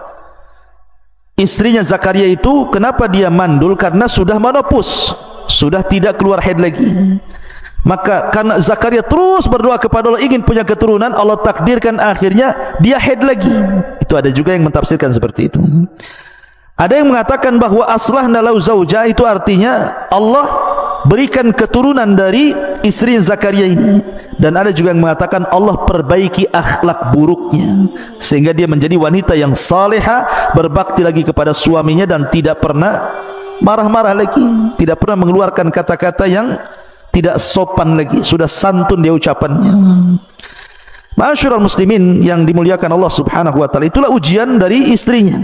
S2: istrinya Zakaria itu kenapa dia mandul? Karena sudah menopause, sudah tidak keluar haid lagi. Maka karena Zakaria terus berdoa kepada Allah ingin punya keturunan, Allah takdirkan akhirnya dia haid lagi. Itu ada juga yang mentafsirkan seperti itu. Ada yang mengatakan bahwa aslahna lahu zauja itu artinya Allah berikan keturunan dari istri Zakaria ini. Dan ada juga yang mengatakan Allah perbaiki akhlak buruknya sehingga dia menjadi wanita yang salehah, berbakti lagi kepada suaminya dan tidak pernah marah-marah lagi, tidak pernah mengeluarkan kata-kata yang tidak sopan lagi, sudah santun dia ucapannya. Ma'asyiral muslimin yang dimuliakan Allah Subhanahu wa taala, itulah ujian dari istrinya.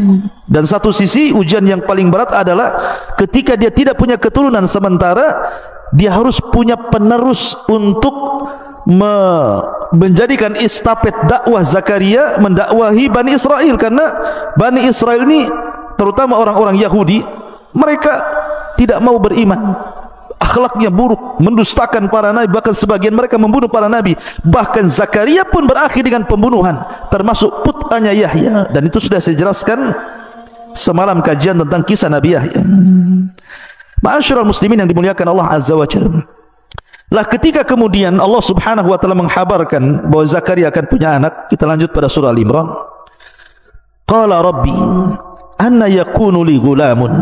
S2: Dan satu sisi ujian yang paling berat adalah ketika dia tidak punya keturunan, sementara dia harus punya penerus untuk menjadikan estafet dakwah Zakaria mendakwahi Bani Israel. Karena Bani Israel ini terutama orang-orang Yahudi, mereka tidak mau beriman, akhlaknya buruk, mendustakan para nabi, bahkan sebagian mereka membunuh para nabi. Bahkan Zakaria pun berakhir dengan pembunuhan, termasuk putranya Yahya, dan itu sudah saya jelaskan semalam kajian tentang kisah Nabi Yahya. Ma'asyiral muslimin yang dimuliakan Allah Azza wa Jalla, lah ketika kemudian Allah Subhanahu wa taala menghabarkan bahwa Zakaria akan punya anak, kita lanjut pada surah Al-Imran. Qala rabbi anna yakunu li ghulamun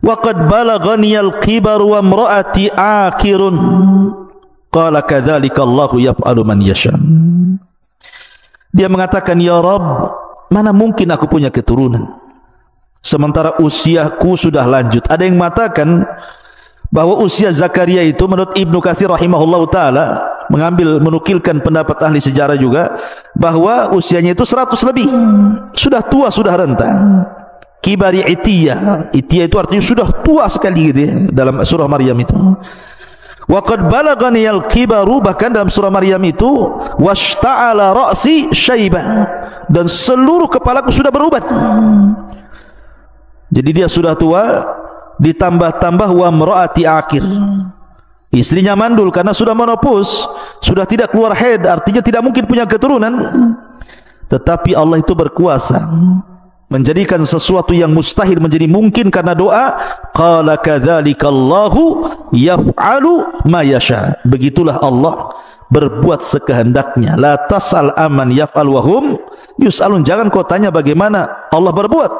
S2: wa qad balaghani al-kibar wa imraati aqirun qala kadzalika Allahu yaf'alu man yasha. Dia mengatakan, ya Rabb, mana mungkin aku punya keturunan sementara usiaku sudah lanjut. Ada yang mengatakan bahwa usia Zakaria itu menurut Ibnu Katsir rahimahullahu taala menukilkan pendapat ahli sejarah juga bahwa usianya itu 100 lebih, sudah tua, sudah renta. Kibari itiyah, itiyah itu artinya sudah tua sekali gitu ya, dalam surah Maryam itu. Wa qad balagani al-kibaru, bahkan dalam surah Maryam itu washta'ala ra'si syaibah, dan seluruh kepalaku sudah beruban. Jadi dia sudah tua, ditambah-tambah wa imraati aqir, istrinya mandul karena sudah menopause, sudah tidak keluar haid, artinya tidak mungkin punya keturunan. Tetapi Allah itu berkuasa menjadikan sesuatu yang mustahil menjadi mungkin karena doa. Qala kadzalika Allahu yaf'alu ma yasha. Begitulah Allah berbuat sekehendaknya. La tas'al aman yaf'al wa hum yus'alun. Jangan kau tanya bagaimana Allah berbuat,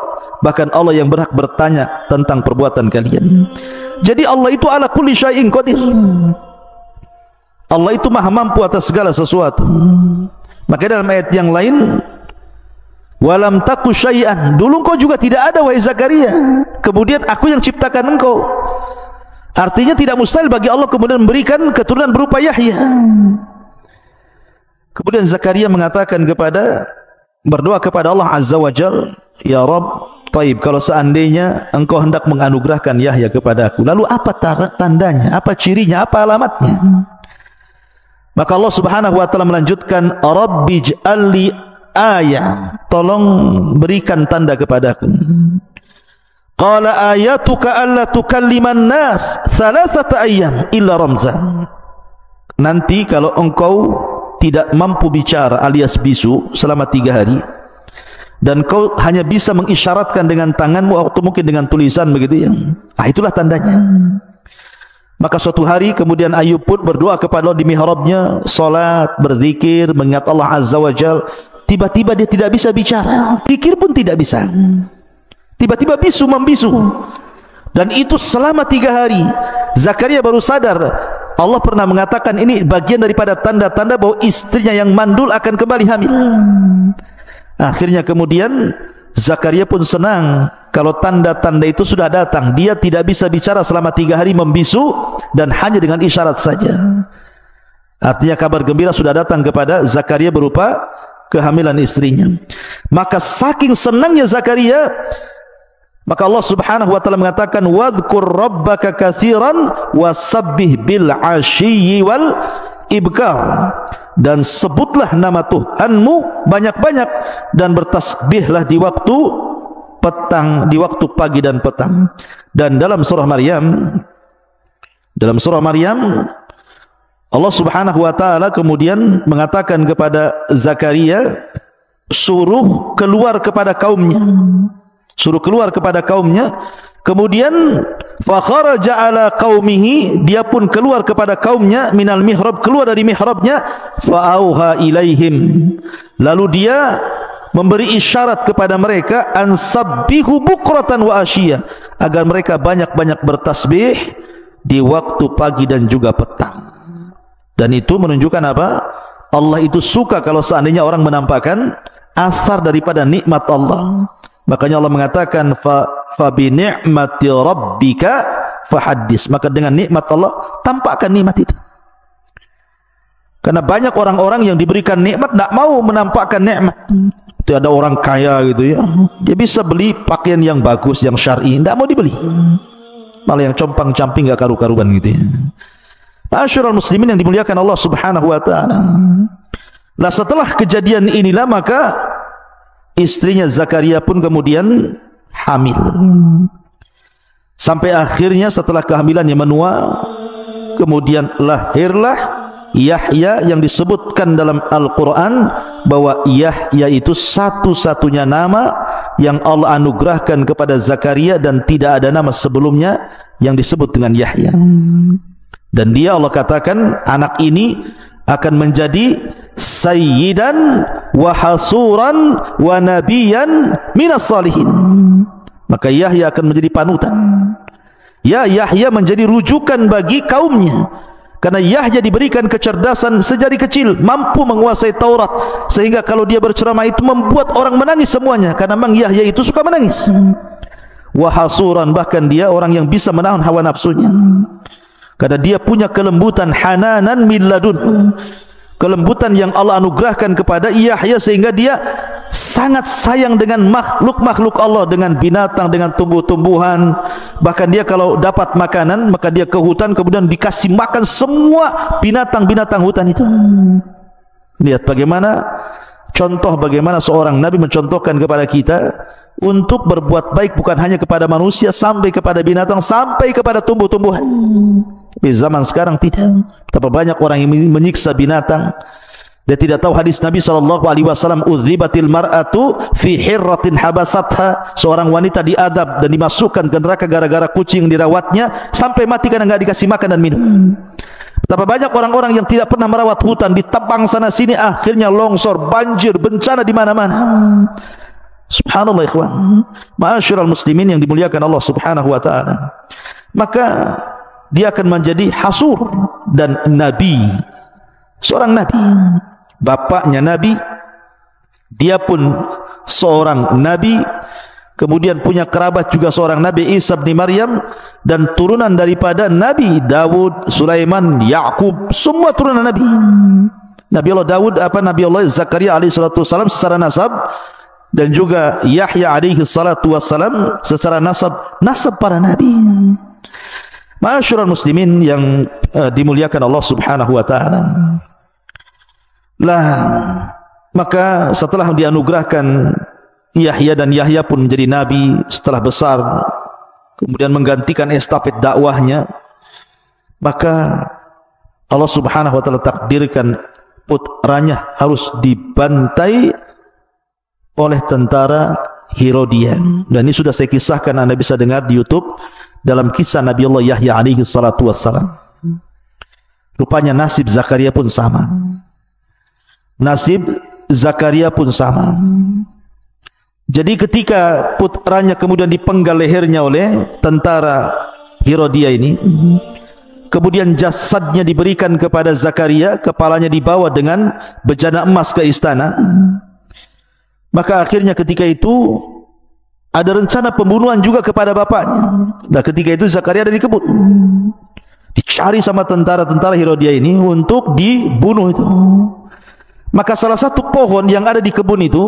S2: bahkan Allah yang berhak bertanya tentang perbuatan kalian. Jadi Allah itu ala kulli syai'in qadir. Allah itu maha mampu atas segala sesuatu. Maka dalam ayat yang lain, walam taku syai'an, dulu engkau juga tidak ada wahai Zakaria, kemudian aku yang ciptakan engkau. Artinya tidak mustahil bagi Allah kemudian memberikan keturunan berupa Yahya. Kemudian Zakaria mengatakan berdoa kepada Allah Azza wa Jalla, ya Rabb, taib, kalau seandainya engkau hendak menganugerahkan Yahya kepada aku, lalu apa tandanya, apa cirinya, apa alamatnya? Maka Allah Subhanahu wa taala melanjutkan, Rabbi ij'alli ayah, tolong berikan tanda kepadaku. Qala ayatuka alla tukalliman nas thalathata ayyam illa ramzan. Nanti kalau engkau tidak mampu bicara alias bisu selama 3 hari, dan kau hanya bisa mengisyaratkan dengan tanganmu atau mungkin dengan tulisan begitu ya, itulah tandanya. Maka suatu hari kemudian Ayub pun berdoa kepada Allah di mihrabnya, salat, berzikir, mengingat Allah Azza wa Jalla. Tiba-tiba dia tidak bisa bicara, zikir pun tidak bisa. Tiba-tiba bisu membisu. Dan itu selama 3 hari. Zakaria baru sadar. Allah pernah mengatakan ini bagian daripada tanda-tanda bahwa istrinya yang mandul akan kembali hamil. Akhirnya kemudian Zakaria pun senang kalau tanda-tanda itu sudah datang. Dia tidak bisa bicara selama 3 hari membisu dan hanya dengan isyarat saja. Artinya kabar gembira sudah datang kepada Zakaria berupa kehamilan istrinya. Maka saking senangnya Zakaria, maka Allah Subhanahu wa taala mengatakan wadhkur rabbaka katsiran wasabbih bil 'ashyi wal ibkar, dan sebutlah nama Tuhanmu banyak-banyak dan bertasbihlah di waktu petang, di waktu pagi dan petang. Dan dalam surah Maryam, Allah Subhanahu wa taala kemudian mengatakan kepada Zakaria, suruh keluar kepada kaumnya. Kemudian fa kharaja ala qaumihi, dia pun keluar kepada kaumnya, minal mihrab, keluar dari mihrabnya, fa auha ilaihim, lalu dia memberi isyarat kepada mereka, ansabbihu bukratan wa asyiyah, agar mereka banyak-banyak bertasbih di waktu pagi dan juga petang. Dan itu menunjukkan apa? Allah itu suka kalau seandainya orang menampakkan asar daripada nikmat Allah. Makanya Allah mengatakan fa bi ni'mati rabbika fahaddis, maka dengan nikmat Allah tampakkan nikmat itu. Karena banyak orang-orang yang diberikan nikmat tidak mau menampakkan nikmat. Itu ada orang kaya gitu ya, dia bisa beli pakaian yang bagus, yang syar'i, tidak mau dibeli, malah yang compang-camping gak karu-karuan gitu ya. Ma'asyiral muslimin yang dimuliakan Allah Subhanahu wa taala. Nah, setelah kejadian inilah maka istrinya Zakaria pun kemudian hamil. Sampai akhirnya setelah kehamilannya menua, kemudian lahirlah Yahya yang disebutkan dalam Al-Quran bahwa Yahya itu satu-satunya nama yang Allah anugerahkan kepada Zakaria dan tidak ada nama sebelumnya yang disebut dengan Yahya. Dan dia, Allah katakan, anak ini akan menjadi sayyidan wa hasuran wa nabiyan minas salihin. Maka Yahya akan menjadi panutan. Ya, Yahya menjadi rujukan bagi kaumnya. Karena Yahya diberikan kecerdasan sejak kecil, mampu menguasai Taurat, sehingga kalau dia berceramah itu membuat orang menangis semuanya. Karena memang Yahya itu suka menangis. Wa hasuran, bahkan dia orang yang bisa menahan hawa nafsunya. Karena dia punya kelembutan, hananan min ladun, kelembutan yang Allah anugerahkan kepada Yahya, sehingga dia sangat sayang dengan makhluk-makhluk Allah, dengan binatang, dengan tumbuh-tumbuhan. Bahkan dia kalau dapat makanan, maka dia ke hutan, kemudian dikasih makan semua binatang-binatang hutan itu. Lihat bagaimana contoh, bagaimana seorang Nabi mencontohkan kepada kita untuk berbuat baik bukan hanya kepada manusia, sampai kepada binatang, sampai kepada tumbuh-tumbuhan. Di zaman sekarang tidak. Betapa banyak orang yang menyiksa binatang. Dia tidak tahu hadis Nabi SAW, udzibatil mar'atu fi hirratin habasatha, seorang wanita diadab dan dimasukkan ke neraka gara-gara kucing dirawatnya sampai mati karena enggak dikasih makan dan minum. Betapa banyak orang-orang yang tidak pernah merawat hutan, ditebang sana sini, akhirnya longsor, banjir, bencana di mana-mana. Subhanallah ikhwan. Ma'asyiral muslimin yang dimuliakan Allah Subhanahu wa taala. Maka dia akan menjadi hasur dan nabi, seorang nabi. Bapaknya nabi, dia pun seorang nabi, kemudian punya kerabat juga seorang nabi, Isa bin Maryam, dan turunan daripada Nabi Dawud, Sulaiman, Yakub, semua turunan nabi. Nabi Allah Dawud, Nabi Allah Zakaria alaihi salatu wasalam secara nasab, dan juga Yahya alaihi salatu wasalam secara nasab para nabi. Ma'asyiral muslimin yang dimuliakan Allah Subhanahu wa taala. Lah, maka setelah dianugerahkan Yahya, dan Yahya pun menjadi nabi setelah besar, kemudian menggantikan estafet dakwahnya, maka Allah Subhanahu wa taala takdirkan putranya harus dibantai oleh tentara Herodian. Dan ini sudah saya kisahkan, Anda bisa dengar di YouTube dalam kisah Nabi Allah Yahya alaihi salatu wassalam. Rupanya nasib Zakaria pun sama. Jadi ketika putranya kemudian dipenggal lehernya oleh tentara Herodia ini, kemudian jasadnya diberikan kepada Zakaria, kepalanya dibawa dengan bejana emas ke istana. Maka akhirnya ketika itu ada rencana pembunuhan juga kepada bapaknya. Nah ketika itu Zakaria ada di kebun, dicari sama tentara-tentara Herodia ini untuk dibunuh itu. Maka salah satu pohon yang ada di kebun itu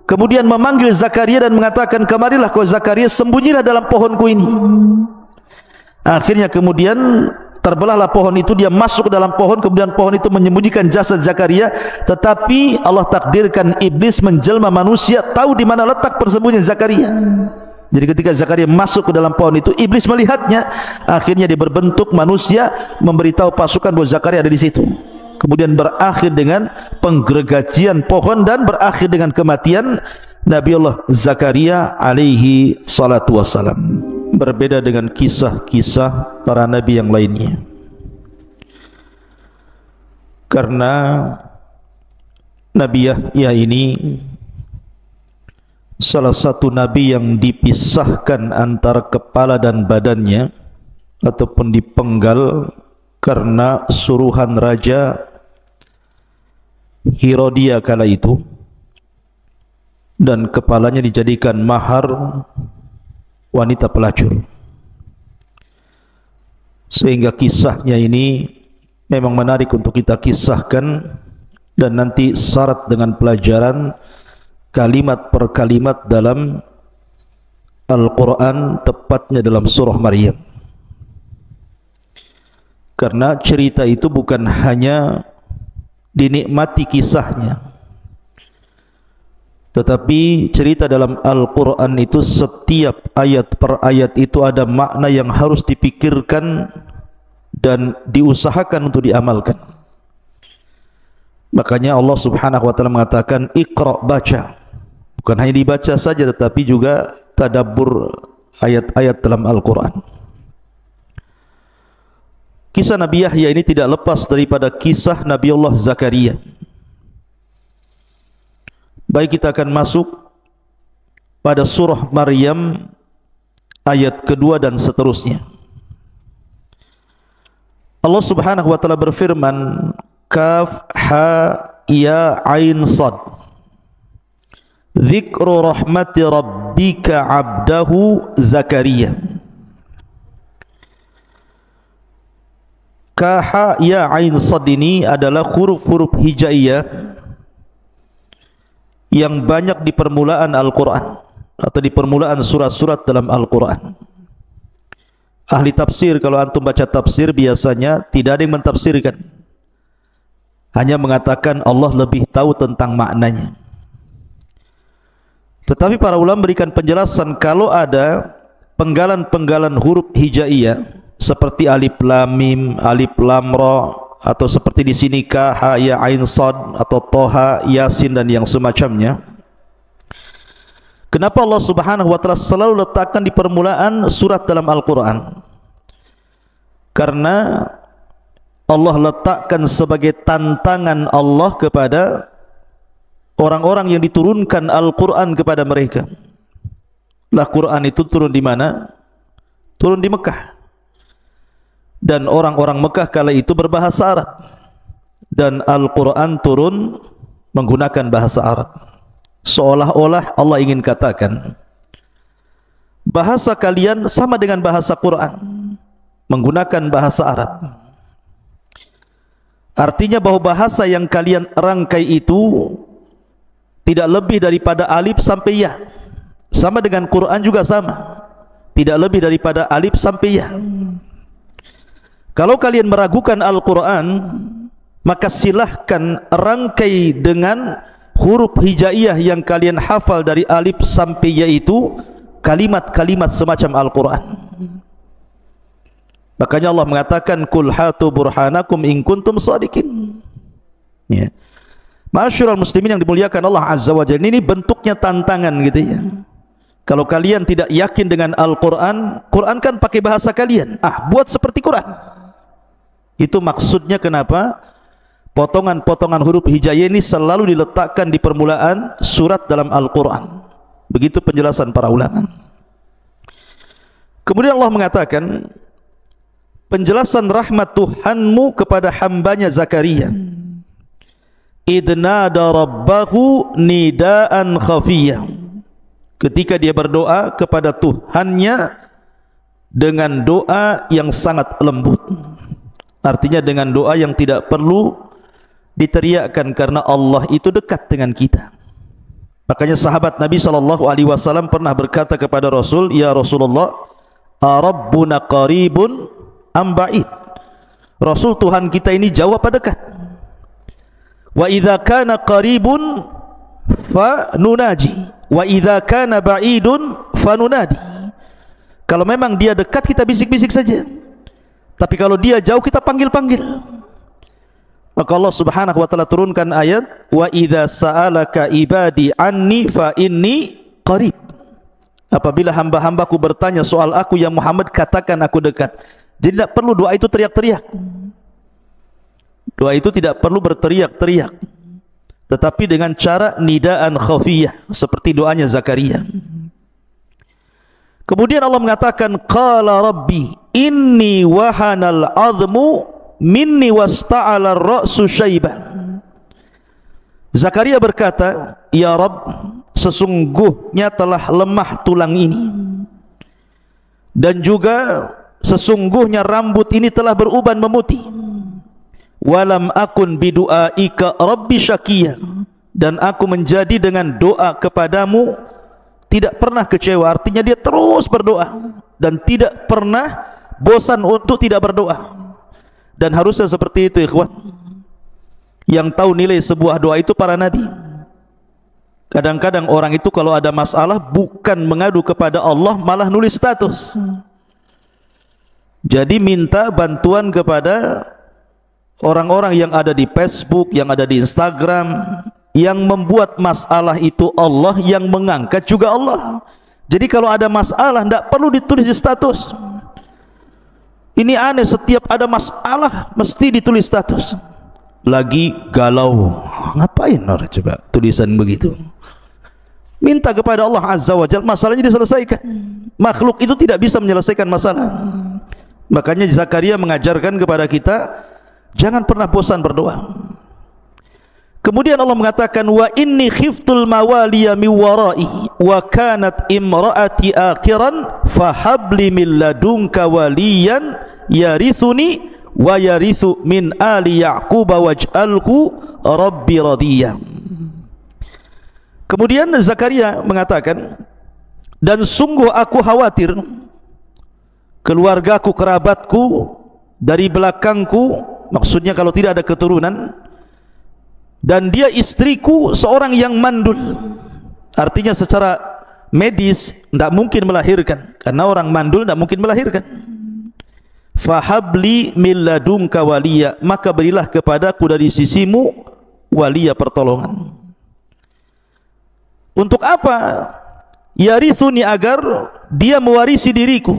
S2: kemudian memanggil Zakaria dan mengatakan, kemarilah kau Zakaria, sembunyilah dalam pohonku ini. Akhirnya kemudian terbelahlah pohon itu, dia masuk ke dalam pohon, kemudian pohon itu menyembunyikan jasad Zakaria. Tetapi Allah takdirkan iblis menjelma manusia, tahu di mana letak persembunyian Zakaria. Jadi ketika Zakaria masuk ke dalam pohon itu, iblis melihatnya. Akhirnya dia berbentuk manusia, memberitahu pasukan bahwa Zakaria ada di situ. Kemudian berakhir dengan penggergajian pohon dan berakhir dengan kematian Nabiullah Zakaria alaihi salatu wassalam. Berbeda dengan kisah-kisah para nabi yang lainnya, karena Nabi Yahya ini salah satu nabi yang dipisahkan antara kepala dan badannya ataupun dipenggal karena suruhan raja Herodia kala itu, dan kepalanya dijadikan mahar wanita pelacur. Sehingga kisahnya ini memang menarik untuk kita kisahkan, dan nanti syarat dengan pelajaran kalimat per kalimat dalam Al-Quran, tepatnya dalam surah Maryam. Karena cerita itu bukan hanya dinikmati kisahnya, tetapi cerita dalam Al-Quran itu setiap ayat per ayat itu ada makna yang harus dipikirkan dan diusahakan untuk diamalkan. Makanya Allah Subhanahu wa taala mengatakan Iqra, baca. Bukan hanya dibaca saja, tetapi juga tadabbur ayat-ayat dalam Al-Quran. Kisah Nabi Yahya ini tidak lepas daripada kisah Nabiullah Zakaria. Baik, kita akan masuk pada surah Maryam ayat kedua dan seterusnya. Allah Subhanahu wa taala berfirman, Kaf ha ya ain sad, Dzikru rahmati rabbika abdahu Zakaria. Ka ya ain sad ini adalah huruf-huruf hijaiyah yang banyak di permulaan Al-Quran atau di permulaan surat-surat dalam Al-Quran. Ahli tafsir, kalau antum baca tafsir, biasanya tidak ada yang mentafsirkan, hanya mengatakan Allah lebih tahu tentang maknanya. Tetapi para ulama berikan penjelasan, kalau ada penggalan-penggalan huruf hijaiyah seperti alif lam mim, alif lam ra, atau seperti di sini ka ha ya ain sad, atau toha, yasin dan yang semacamnya. Kenapa Allah Subhanahu wa taala selalu letakkan di permulaan surat dalam Al-Quran? Karena Allah letakkan sebagai tantangan Allah kepada orang-orang yang diturunkan Al-Quran kepada mereka. Lah Quran itu turun di mana? Turun di Mekah. Dan orang-orang Mekah kala itu berbahasa Arab, dan Al-Quran turun menggunakan bahasa Arab. Seolah-olah Allah ingin katakan, bahasa kalian sama dengan bahasa Quran, menggunakan bahasa Arab. Artinya bahwa bahasa yang kalian rangkai itu tidak lebih daripada alif sampai ya. Sama dengan Quran juga sama, tidak lebih daripada alif sampai ya. Kalau kalian meragukan Al-Quran, maka silahkan rangkai dengan huruf hijaiyah yang kalian hafal dari alif sampai ya itu kalimat-kalimat semacam Al-Quran. Makanya Allah mengatakan, Qul hatu burhanakum in kuntum shadiqin. Ya. Ma'asyiral muslimin yang dimuliakan Allah Azza wa Jalla, ini bentuknya tantangan gitu ya. Kalau kalian tidak yakin dengan Al-Quran, Quran kan pakai bahasa kalian, buat seperti Quran. Itu maksudnya kenapa potongan-potongan huruf hijaiyah ini selalu diletakkan di permulaan surat dalam Al-Quran. Begitu penjelasan para ulama. Kemudian Allah mengatakan penjelasan rahmat Tuhanmu kepada hambanya Zakaria. Idnada rabbahu nidaan khafiyah. Ketika dia berdoa kepada Tuhannya dengan doa yang sangat lembut. Artinya dengan doa yang tidak perlu diteriakkan, karena Allah itu dekat dengan kita. Makanya sahabat Nabi SAW pernah berkata kepada Rasul, "Ya Rasulullah, Rabbuna qaribun am ba'id?" Rasul, Tuhan kita ini jauh apa dekat? Wa idza kana qaribun fa nunaji wa idza kana ba'idun fa nunadi. Kalau memang dia dekat kita bisik-bisik saja, tapi kalau dia jauh kita panggil-panggil. Maka Allah Subhanahu wa taala turunkan ayat, "Wa idza sa'alaka ibadi anni fa inni qarib." Apabila hamba-hambaku bertanya soal aku ya Muhammad, katakan aku dekat. Jadi tidak perlu doa itu teriak-teriak. Doa itu tidak perlu berteriak-teriak, tetapi dengan cara nidaan khafiyah, seperti doanya Zakaria. Kemudian Allah mengatakan, "Qala rabbi inni wahanal azmu minni wasta'ala ar-ra'su syaiban." Zakaria berkata, "Ya Rabb, sesungguhnya telah lemah tulang ini, dan juga sesungguhnya rambut ini telah beruban memutih. Walam akun bidu'aika rabbi syakiya." Dan aku menjadi dengan doa kepadamu tidak pernah kecewa. Artinya dia terus berdoa dan tidak pernah bosan untuk tidak berdoa. Dan harusnya seperti itu, ikhwan. Yang tahu nilai sebuah doa itu para nabi. Kadang-kadang orang itu kalau ada masalah bukan mengadu kepada Allah, malah nulis status. Jadi minta bantuan kepada orang-orang yang ada di Facebook, yang ada di Instagram. Yang membuat masalah itu Allah, yang mengangkat juga Allah. Jadi kalau ada masalah tidak perlu ditulis di status. Ini aneh, setiap ada masalah mesti ditulis status. Lagi galau, ngapain orang coba tulisan begitu? Minta kepada Allah Azza wa Jalla, masalahnya diselesaikan. Makhluk itu tidak bisa menyelesaikan masalah. Makanya Zakaria mengajarkan kepada kita, jangan pernah bosan berdoa. Kemudian Allah mengatakan, "Wa inni khiftul mawaliya min wara'i wa kanat imra'ati akhiran fahabli min ladunka waliyan yarithuni wa yarithu min ali ya'qub waj'alhu rabbi radiyya." Kemudian Zakaria mengatakan, "Dan sungguh aku khawatir keluargaku, kerabatku dari belakangku," maksudnya kalau tidak ada keturunan, "dan dia istriku seorang yang mandul." Artinya secara medis tidak mungkin melahirkan, karena orang mandul tidak mungkin melahirkan. "Fahabli min ladunka waliya," maka berilah kepadaku dari sisimu waliya, pertolongan. Untuk apa? Yarithuni, agar dia mewarisi diriku.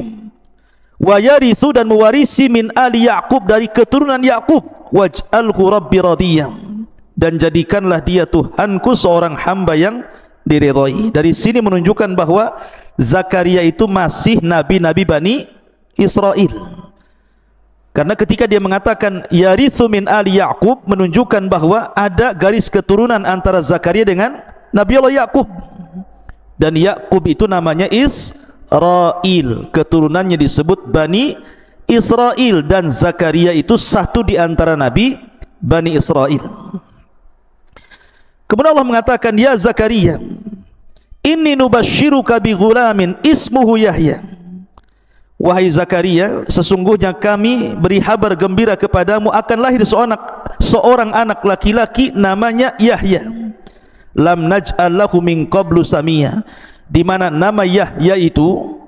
S2: Wa yarithu, dan mewarisi min ali Ya'qub, dari keturunan Ya'qub. Waj'alhu rabbi radiyya, dan jadikanlah dia Tuhanku seorang hamba yang diridhai. Dari sini menunjukkan bahwa Zakaria itu masih nabi-nabi Bani Israel. Karena ketika dia mengatakan yarithu min ali Ya'qub, menunjukkan bahwa ada garis keturunan antara Zakaria dengan Nabi Allah Ya'qub. Dan Ya'qub itu namanya Israel, keturunannya disebut Bani Israel, dan Zakaria itu satu di antara nabi Bani Israel. Kemudian Allah mengatakan, "Ya Zakaria, inni nubashiruka bi ghulamin ismuhu Yahya." Wahai Zakaria, sesungguhnya kami beri kabar gembira kepadamu akan lahir seorang anak laki-laki namanya Yahya. Lam naj'al lahu min qablu samia, di mana nama Yahya itu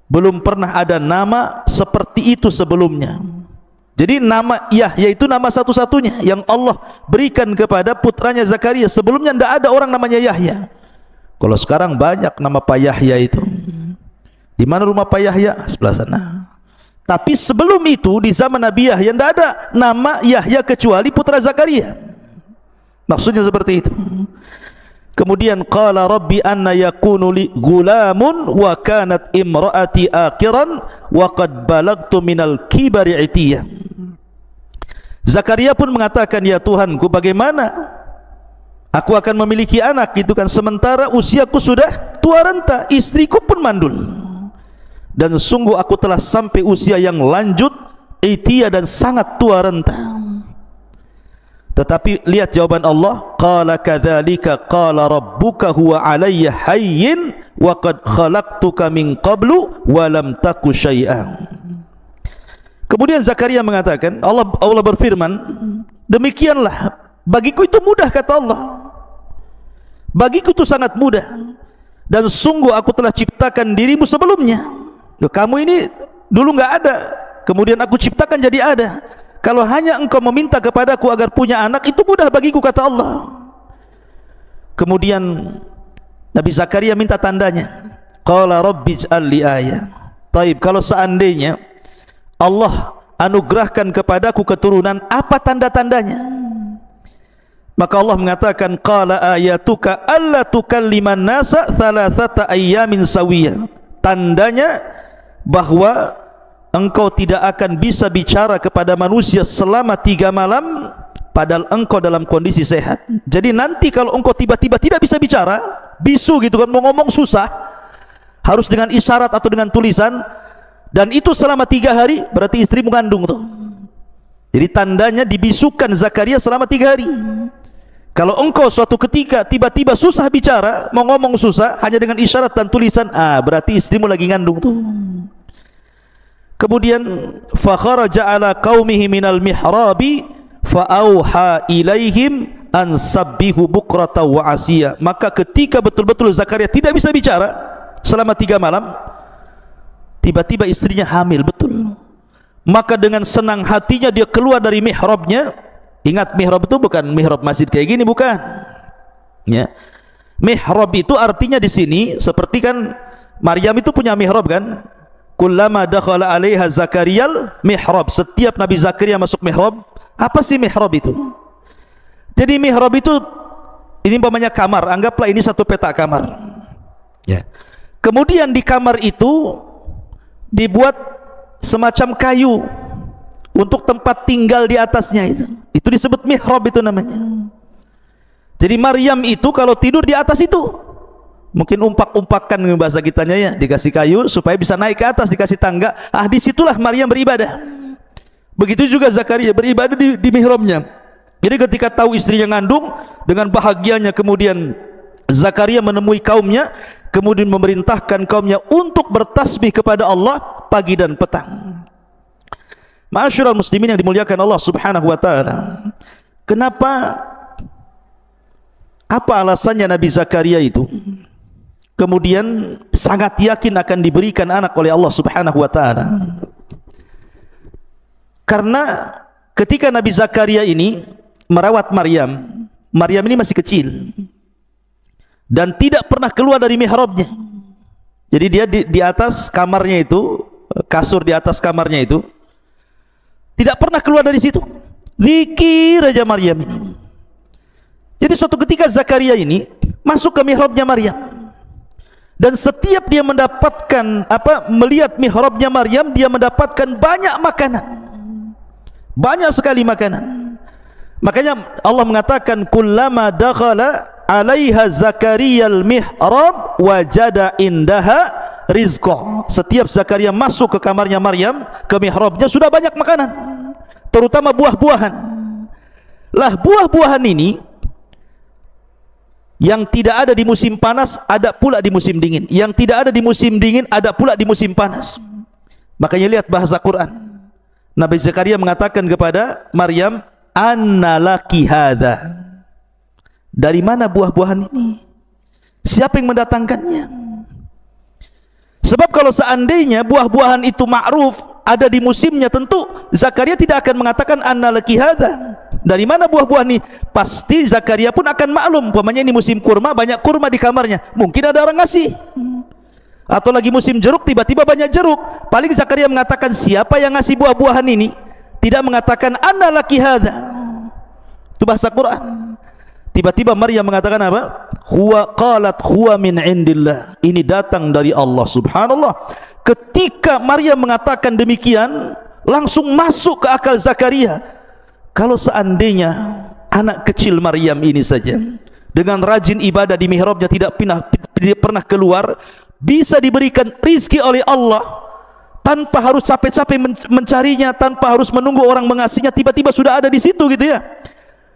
S2: belum pernah ada nama seperti itu sebelumnya. Jadi nama Yahya itu nama satu-satunya yang Allah berikan kepada putranya Zakaria. Sebelumnya tidak ada orang namanya Yahya. Kalau sekarang banyak nama Pak Yahya itu. Di mana rumah Pak Yahya? Sebelah sana. Tapi sebelum itu, di zaman Nabi Yahya tidak ada nama Yahya kecuali putra Zakaria. Maksudnya seperti itu. Kemudian qala rabbi anna yakunu li gulamun wa kanat imraati akiran wa qad balagtu minal kibari itiyah. Zakaria pun mengatakan, ya Tuhanku, bagaimana aku akan memiliki anak gitu kan, sementara usiaku sudah tua renta, istriku pun mandul, dan sungguh aku telah sampai usia yang lanjut, itiyah, dan sangat tua renta. Tetapi lihat jawaban Allah, qala kadzalika qala rabbuka huwa alayya hayyin wa qad khalaqtuka min qablu wa lam taku syai'an. Kemudian Zakaria mengatakan, Allah berfirman, demikianlah bagiku itu mudah, kata Allah, bagiku itu sangat mudah, dan sungguh aku telah ciptakan dirimu sebelumnya. Kamu ini dulu enggak ada, kemudian aku ciptakan jadi ada. Kalau hanya engkau meminta kepadaku agar punya anak, itu mudah bagiku, kata Allah. Kemudian Nabi Zakaria minta tandanya. Qala rabbij'al li ayah. Taib, kalau seandainya Allah anugerahkan kepadaku keturunan, apa tanda-tandanya? Maka Allah mengatakan, qala ayatuka alla tukalliman nasa thalathata ayyamin sawiyah. Tandanya bahwa engkau tidak akan bisa bicara kepada manusia selama 3 malam, padahal engkau dalam kondisi sehat. Jadi nanti kalau engkau tiba-tiba tidak bisa bicara, bisu gitu kan, mau ngomong susah, harus dengan isyarat atau dengan tulisan, dan itu selama 3 hari, berarti istri mengandung tuh. Jadi tandanya dibisukan Zakaria selama 3 hari. Kalau engkau suatu ketika tiba-tiba susah bicara, mau ngomong susah, hanya dengan isyarat dan tulisan, berarti istrimu lagi ngandung tuh. Kemudian fa kharaja ala qaumihi minal mihrabi fa auha ilaihim an sabbihu bukrata wa asiya. Maka ketika betul-betul Zakaria tidak bisa bicara selama 3 malam, tiba-tiba istrinya hamil betul. Maka dengan senang hatinya dia keluar dari mihrabnya. Ingat, mihrab itu bukan mihrab masjid kayak gini, bukan ya. Mihrab itu artinya di sini seperti kan Maryam itu punya mihrab kan, kullama dakhala 'alaiha Zakariyal mihrab, setiap Nabi Zakaria masuk mihrab. Apa sih mihrab itu? Jadi mihrab itu, ini umpamanya kamar, anggaplah ini satu petak kamar ya. Kemudian di kamar itu dibuat semacam kayu untuk tempat tinggal di atasnya, itu disebut mihrab, itu namanya. Jadi Maryam itu kalau tidur di atas itu, mungkin umpak-umpakan bahasa kitanya ya, dikasih kayu supaya bisa naik ke atas, dikasih tangga. Disitulah Maryam beribadah. Begitu juga Zakaria beribadah di mihrabnya. Jadi ketika tahu istrinya ngandung, dengan bahagianya kemudian Zakaria menemui kaumnya, kemudian memerintahkan kaumnya untuk bertasbih kepada Allah pagi dan petang. Ma'asyiral muslimin yang dimuliakan Allah Subhanahu wa taala. Kenapa, apa alasannya Nabi Zakaria itu kemudian sangat yakin akan diberikan anak oleh Allah Subhanahu wa taala? Karena ketika Nabi Zakaria ini merawat Maryam, Maryam ini masih kecil dan tidak pernah keluar dari mihrabnya. Jadi dia di atas kamarnya itu, kasur di atas kamarnya itu, tidak pernah keluar dari situ. Zikir aja Maryam ini. Jadi suatu ketika Zakaria ini masuk ke mihrabnya Maryam, dan setiap dia mendapatkan melihat mihrabnya Maryam, dia mendapatkan banyak makanan, banyak sekali makanan. Makanya Allah mengatakan, kullama dakhala 'alaiha Zakariyal mihrab wajada indaha rizqa. Setiap Zakaria masuk ke kamarnya Maryam, ke mihrabnya, sudah banyak makanan, terutama buah-buahan. Lah buah-buahan ini yang tidak ada di musim panas, ada pula di musim dingin. Yang tidak ada di musim dingin, ada pula di musim panas. Makanya lihat bahasa Quran. Nabi Zakaria mengatakan kepada Maryam, anna laki hadza. Dari mana buah-buahan ini? Siapa yang mendatangkannya? Sebab kalau seandainya buah-buahan itu ma'ruf, ada di musimnya, tentu Zakaria tidak akan mengatakan anna laki hadza. Dari mana buah-buahan ini? Pasti Zakaria pun akan maklum, umpamanya ini musim kurma, banyak kurma di kamarnya, mungkin ada orang ngasih. Atau lagi musim jeruk, tiba-tiba banyak jeruk, paling Zakaria mengatakan siapa yang ngasih buah-buahan ini, tidak mengatakan anna laki hadza. Itu bahasa Quran. Tiba-tiba Maryam mengatakan apa? huwa min indillah. Ini datang dari Allah. Subhanallah. Ketika Maryam mengatakan demikian, langsung masuk ke akal Zakaria. Kalau seandainya anak kecil Maryam ini saja dengan rajin ibadah di mihrabnya, tidak pernah keluar, bisa diberikan rizki oleh Allah tanpa harus capek-capek mencarinya, tanpa harus menunggu orang mengasihnya, tiba-tiba sudah ada di situ gitu ya.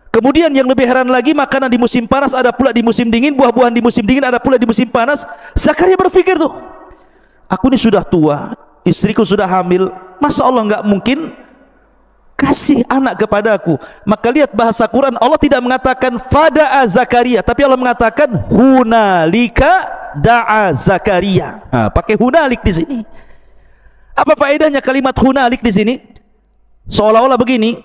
S2: Kemudian yang lebih heran lagi, makanan di musim panas ada pula di musim dingin, buah-buahan di musim dingin ada pula di musim panas. Zakaria berpikir tuh, aku ini sudah tua, istriku sudah hamil, masa Allah nggak mungkin kasih anak kepada aku? Maka lihat bahasa Quran, Allah tidak mengatakan fada'a Zakaria, tapi Allah mengatakan hunalika da'a Zakaria. Nah, pakai hunalik di sini. Apa faedahnya kalimat hunalik di sini? Seolah-olah begini,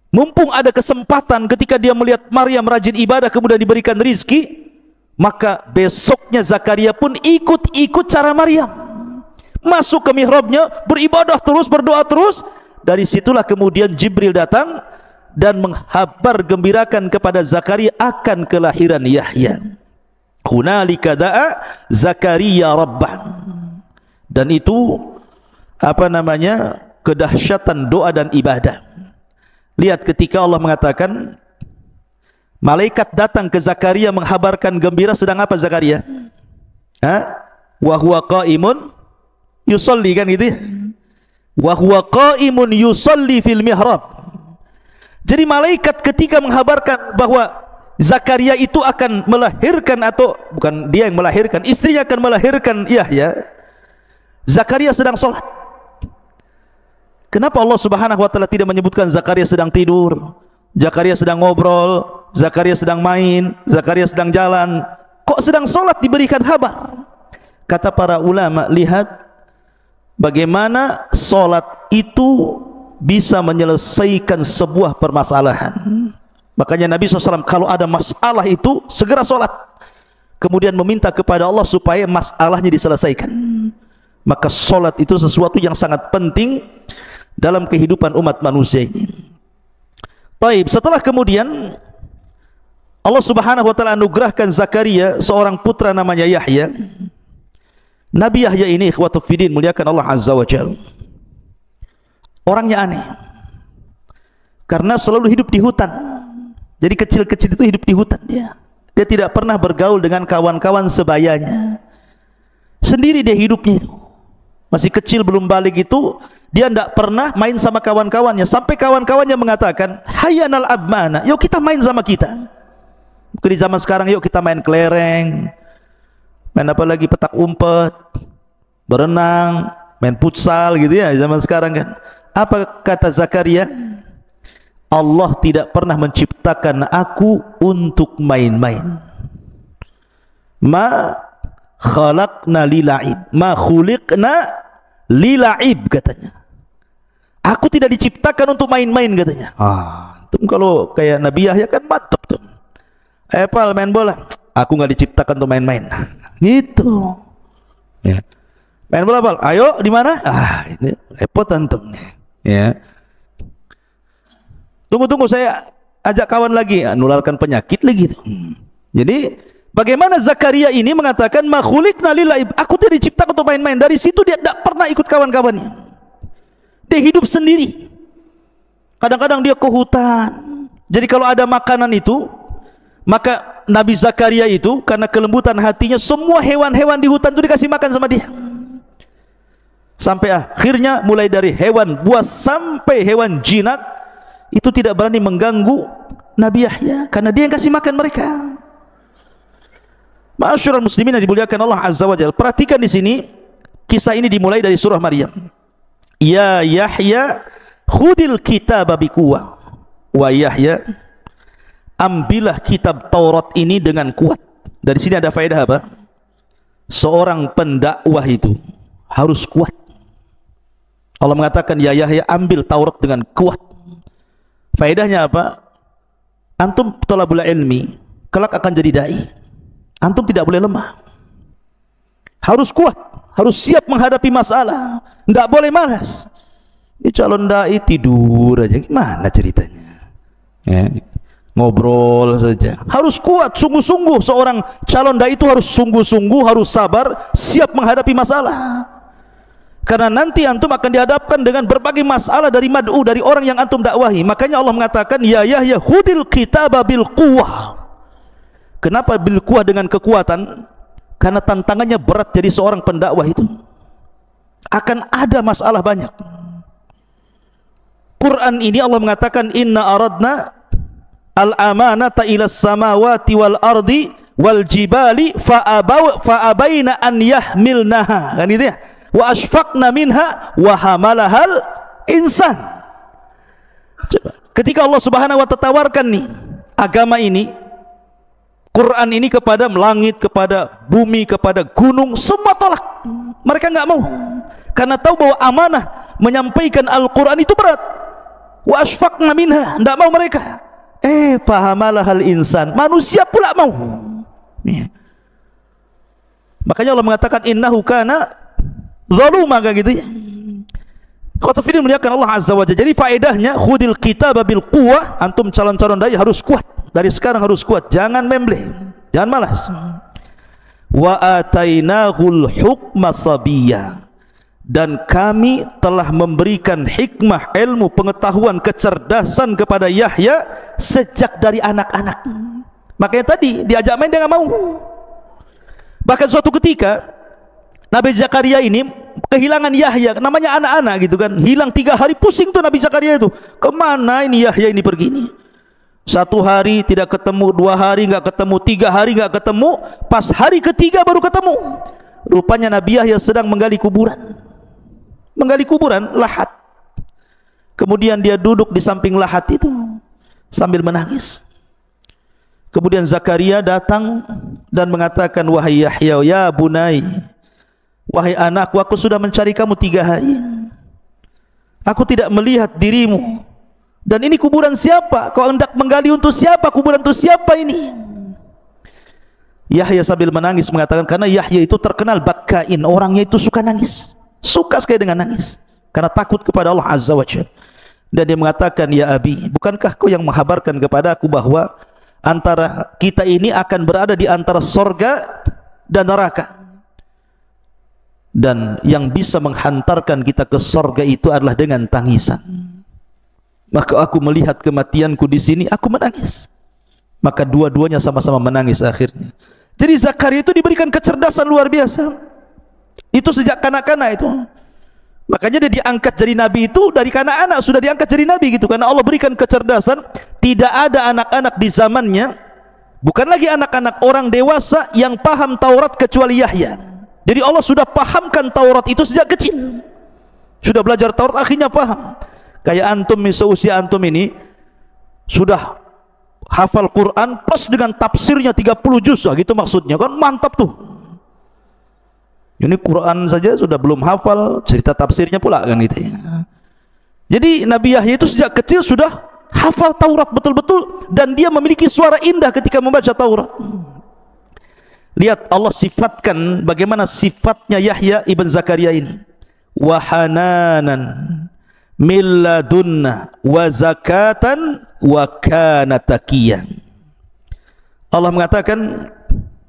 S2: mumpung ada kesempatan ketika dia melihat Maryam rajin ibadah kemudian diberikan rizki, maka besoknya Zakaria pun ikut cara Maryam, masuk ke mihrabnya, beribadah terus, berdoa terus. Dari situlah kemudian Jibril datang dan menghabar gembirakan kepada Zakaria akan kelahiran Yahya. Hunalika da'a Zakaria rabbah. Dan itu kedahsyatan doa dan ibadah. Lihat ketika Allah mengatakan malaikat datang ke Zakaria menghabarkan gembira, sedang apa Zakaria? Wa huwa qaimun yusalli, kan gitu ya. Wa huwa qaimun yusalli fil mihrab. Jadi malaikat ketika menghabarkan bahwa Zakaria itu akan melahirkan, atau bukan dia yang melahirkan, istrinya akan melahirkan Yahya, Zakaria sedang sholat. Kenapa Allah Subhanahu wa taala tidak menyebutkan Zakaria sedang tidur, Zakaria sedang ngobrol, Zakaria sedang main, Zakaria sedang jalan? Kok sedang sholat diberikan kabar? Kata para ulama, lihat bagaimana sholat itu bisa menyelesaikan sebuah permasalahan. Makanya Nabi SAW kalau ada masalah itu segera sholat, kemudian meminta kepada Allah supaya masalahnya diselesaikan. Maka sholat itu sesuatu yang sangat penting dalam kehidupan umat manusia ini. Baik, setelah kemudian Allah Subhanahu wa taala anugerahkan Zakaria seorang putra namanya Yahya. Nabi Yahya ini ikhwatu fiddin, muliakan Allah Azza wa Jalla, orangnya aneh karena selalu hidup di hutan. Jadi kecil-kecil itu hidup di hutan dia tidak pernah bergaul dengan kawan-kawan sebayanya, sendiri dia hidupnya itu. Masih kecil belum balik itu dia tidak pernah main sama kawan-kawannya, sampai kawan-kawannya mengatakan hayyanal abmana, yuk kita main sama kita. Mungkin di zaman sekarang yuk kita main kelereng, main apa lagi, petak umpet, berenang, main futsal gitu ya zaman sekarang kan. Apa kata Zakaria? Allah tidak pernah menciptakan aku untuk main-main. Ma khalaqna lila'ib, ma khuliqna lila'ib, katanya. Aku tidak diciptakan untuk main-main, katanya. Itu kalau kayak Nabi Yahya kan mantap tuh. Pal main bola, aku nggak diciptakan untuk main-main. Gitu. Ya. Main bola, Pal. Ayo, di mana? Ini repot antum. Ya. Tunggu, saya ajak kawan lagi, nularkan penyakit lagi. Jadi bagaimana Zakaria ini mengatakan ma khuliqna lila'ib, aku tidak diciptakan untuk main-main. Dari situ dia tidak pernah ikut kawan-kawannya. Dia hidup sendiri. Kadang-kadang dia ke hutan. Jadi kalau ada makanan itu, maka Nabi Zakaria itu karena kelembutan hatinya, semua hewan-hewan di hutan itu dikasih makan sama dia. Sampai akhirnya mulai dari hewan buas sampai hewan jinak itu tidak berani mengganggu Nabi Yahya karena dia yang kasih makan mereka. Ma'asyiral muslimin yang dimuliakan Allah Azza wa Jalla, perhatikan di sini kisah ini dimulai dari surah Maryam. Ya Yahya khudil kitaba biquwwah, wa Yahya, ambillah kitab Taurat ini dengan kuat. Dari sini ada faedah apa? Seorang pendakwah itu harus kuat. Allah mengatakan ya Yahya, ambil Taurat dengan kuat. Faedahnya apa? Antum thalabul ilmi kelak akan jadi dai. Antum tidak boleh lemah, harus kuat, harus siap menghadapi masalah, tidak boleh malas. Ini calon dai tidur aja, gimana ceritanya? Ya. ngobrol saja. Harus kuat, sungguh-sungguh. Seorang calon dai itu harus sungguh-sungguh, harus sabar, siap menghadapi masalah. Karena nanti antum akan dihadapkan dengan berbagai masalah dari mad'u, dari orang yang antum dakwahi. Makanya Allah mengatakan, ya Yahya khudil kitaba bil quwwah. Kenapa bil quwwah, dengan kekuatan? Karena tantangannya berat jadi seorang pendakwah itu. Akan ada masalah banyak. Quran ini Allah mengatakan, inna aradna al-amanata ila samawati wal ardi wal jibali fa'abaina an yahmilnaha. Kan itu ya? Wa ashfaqna minha wa hamalahal insan. Coba. Ketika Allah Subhanahu wa ta'ala tawarkan nih agama ini, Quran ini kepada langit, kepada bumi, kepada gunung, semua tolak. Mereka enggak mau. Karena tahu bahwa amanah menyampaikan Al-Quran itu berat. Wa ashfaqna minha, enggak mau mereka. Fahamalahal insan, manusia pula mau. Makanya Allah mengatakan innahu kana zaluma, kayak gitu ya. Qatafidin muliakan Allah Azza wa Jalla. Jadi faedahnya khudil kitaba bil quwwah, antum calon-calon dai harus kuat. Dari sekarang harus kuat, jangan membleh, jangan malas. Wa atainahul hukma sabiyya, dan kami telah memberikan hikmah, ilmu, pengetahuan, kecerdasan kepada Yahya sejak dari anak-anak. Makanya tadi diajak main dia nggak mau. Bahkan suatu ketika Nabi Zakaria ini kehilangan Yahya, namanya anak-anak gitu kan, hilang 3 hari, pusing tuh Nabi Zakaria itu, kemana ini Yahya ini pergi ini. 1 hari tidak ketemu, 2 hari nggak ketemu, 3 hari nggak ketemu, pas hari ketiga baru ketemu. Rupanya Nabi Yahya sedang menggali kuburan, lahat. Kemudian dia duduk di samping lahat itu sambil menangis. Kemudian Zakaria datang dan mengatakan, wahai Yahya, ya bunai, wahai anakku, aku sudah mencari kamu 3 hari, aku tidak melihat dirimu. Dan ini kuburan siapa? Kau hendak menggali untuk siapa? Kuburan untuk siapa ini? Yahya sambil menangis mengatakan, karena Yahya itu terkenal bakain, orangnya itu suka nangis, suka sekali dengan nangis, karena takut kepada Allah Azza wa Jalla. Dan dia mengatakan, ya Abi, bukankah kau yang menghabarkan kepada aku bahwa antara kita ini akan berada di antara sorga dan neraka, dan yang bisa menghantarkan kita ke sorga itu adalah dengan tangisan. Maka aku melihat kematianku di sini, aku menangis. Maka dua-duanya sama-sama menangis akhirnya. Jadi Zakaria itu diberikan kecerdasan luar biasa. Itu sejak kanak-kanak itu. Makanya dia diangkat jadi nabi itu dari kanak-kanak, sudah diangkat jadi nabi gitu. Karena Allah berikan kecerdasan. Tidak ada anak-anak di zamannya, bukan lagi anak-anak, orang dewasa yang paham Taurat kecuali Yahya. Jadi Allah sudah pahamkan Taurat itu sejak kecil. Sudah belajar Taurat, akhirnya paham. Kayak antum, seusia antum ini sudah hafal Quran plus dengan tafsirnya 30 juz, gitu maksudnya kan, mantap tuh. Ini Quran saja sudah belum hafal, cerita tafsirnya pula kan gitu ya. Jadi Nabi Yahya itu sejak kecil sudah hafal Taurat betul-betul, dan dia memiliki suara indah ketika membaca Taurat. Lihat Allah sifatkan bagaimana sifatnya Yahya ibn Zakaria ini. Wa hananan min ladunna wa zakatan wa kana taqiyan. Allah mengatakan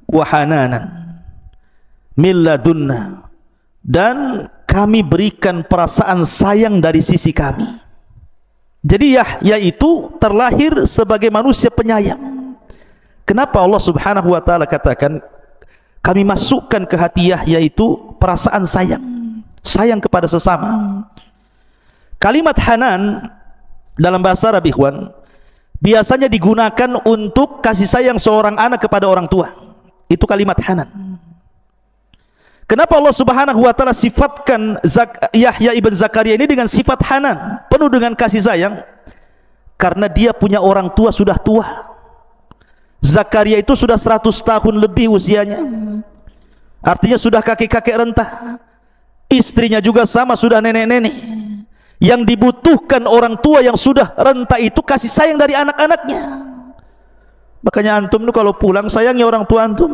S2: wa hananan min ladunna, dan kami berikan perasaan sayang dari sisi kami. Jadi Yahya itu terlahir sebagai manusia penyayang. Kenapa Allah Subhanahu wa taala katakan kami masukkan ke hati Yahya itu perasaan sayang, sayang kepada sesama. Kalimat hanan dalam bahasa Arab, ikhwan, biasanya digunakan untuk kasih sayang seorang anak kepada orang tua. Itu kalimat hanan. Kenapa Allah Subhanahu wa taala sifatkan Yahya ibn Zakaria ini dengan sifat hanan, penuh dengan kasih sayang? Karena dia punya orang tua sudah tua. Zakaria itu sudah 100 tahun lebih usianya. Artinya sudah kakek-kakek renta. Istrinya juga sama, sudah nenek-nenek. Yang dibutuhkan orang tua yang sudah renta itu kasih sayang dari anak-anaknya. Makanya antum kalau pulang sayangi orang tua antum.